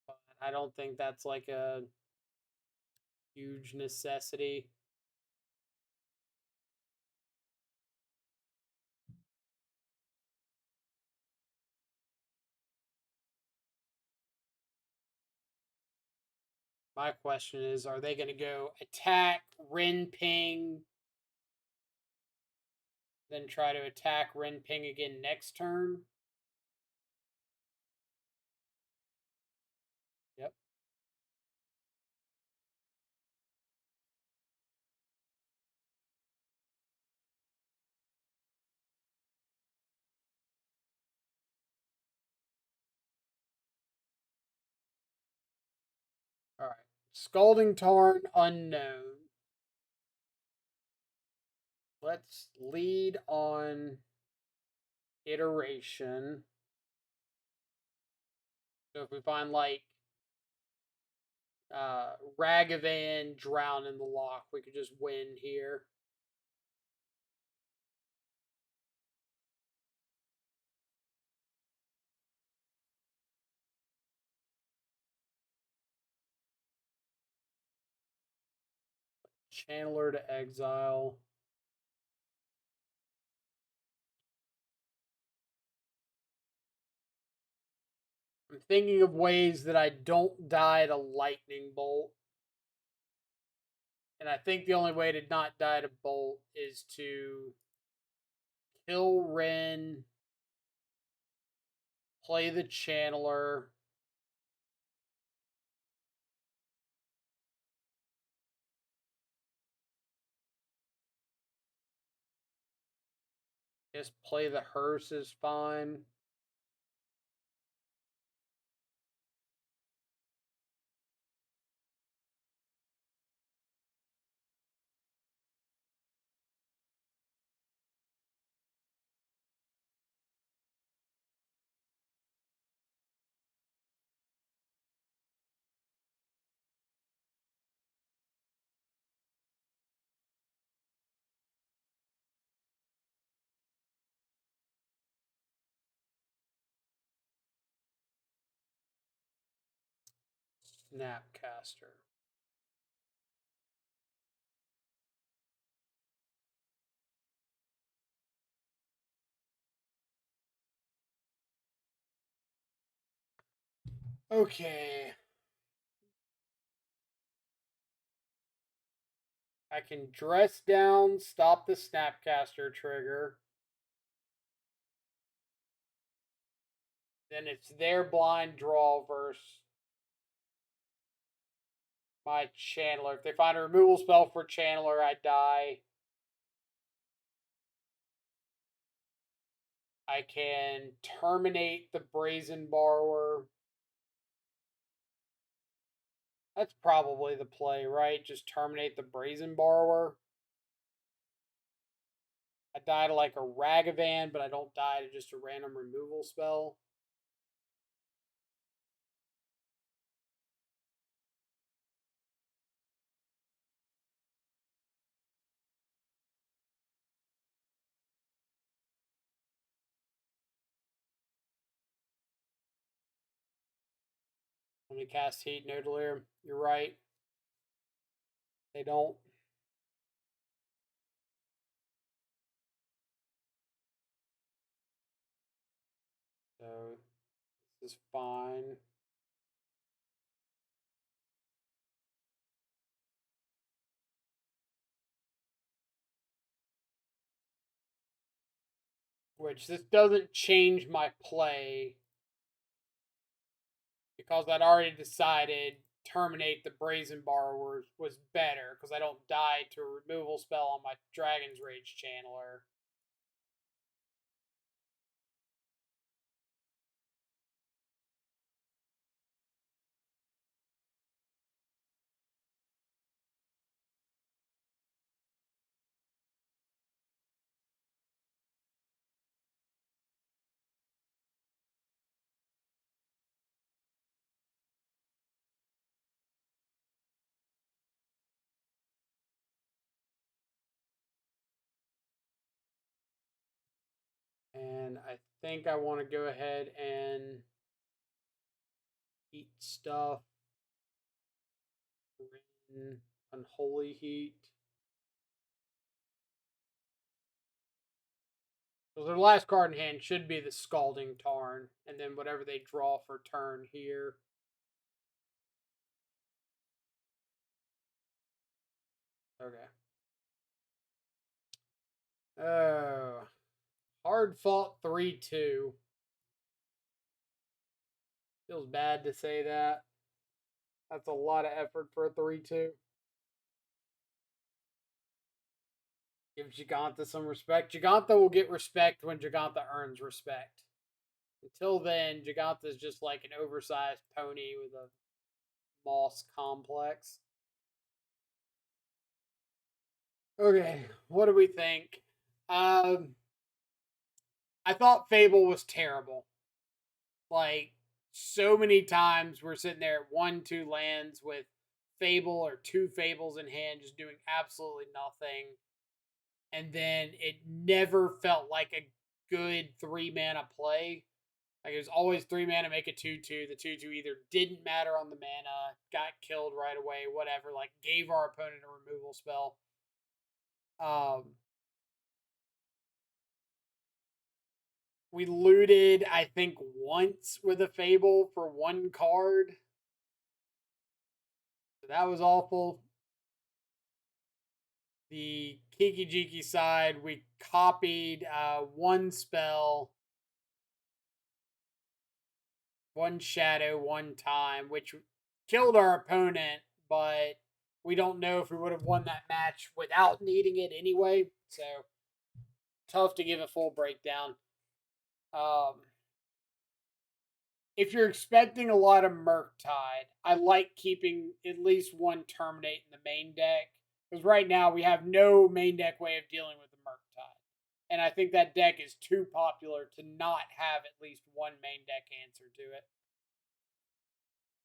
But I don't think that's like a huge necessity. My question is, are they going to go attack Ren Ping, then try to attack Ren Ping again next turn? Yep. All right. Scalding Tarn, unknown. Let's lead on iteration. So if we find like Ragavan, Drown in the Loch. We could just win here. Channeler to exile. I'm thinking of ways that I don't die to Lightning Bolt. And I think the only way to not die to Bolt is to kill Ren, play the Channeler. Just play the hearse is fine. Snapcaster. Okay. I can dress down, stop the Snapcaster trigger. Then it's their blind draw versus my Channeler. If they find a removal spell for Channeler, I die. I can terminate the Brazen Borrower. That's probably the play, right? Just terminate the Brazen Borrower. I die to like a Ragavan, but I don't die to just a random removal spell. Let me cast Heat, no Delirium. You're right. They don't. So this is fine. Which this doesn't change my play because I'd already decided terminate the Brazen Borrower was better because I don't die to a removal spell on my Dragon's Rage Channeler. And I think I want to go ahead and eat stuff. Unholy Heat. So their last card in hand should be the Scalding Tarn, and then whatever they draw for turn here. Okay. Oh. Hard fought 3-2. Feels bad to say that. That's a lot of effort for a 3-2. Give Giganta some respect. Giganta will get respect when Giganta earns respect. Until then, Giganta is just like an oversized pony with a moss complex. Okay, what do we think? I thought Fable was terrible. Like, so many times we're sitting there at 1-2 lands with Fable or 2 Fables in hand, just doing absolutely nothing. And then it never felt like a good 3-mana play. Like it was always 3 mana, make a 2/2. The 2/2 either didn't matter on the mana, got killed right away, whatever. Like gave our opponent a removal spell. We looted, I think, once with a Fable for 1 card. So that was awful. The Kiki Jiki side, we copied 1 spell, 1 shadow, 1 time, which killed our opponent, but we don't know if we would have won that match without needing it anyway. So tough to give a full breakdown. If you're expecting a lot of Murktide, I like keeping at least 1 Terminate in the main deck. Because right now we have no main deck way of dealing with the Murktide. And I think that deck is too popular to not have at least 1 main deck answer to it.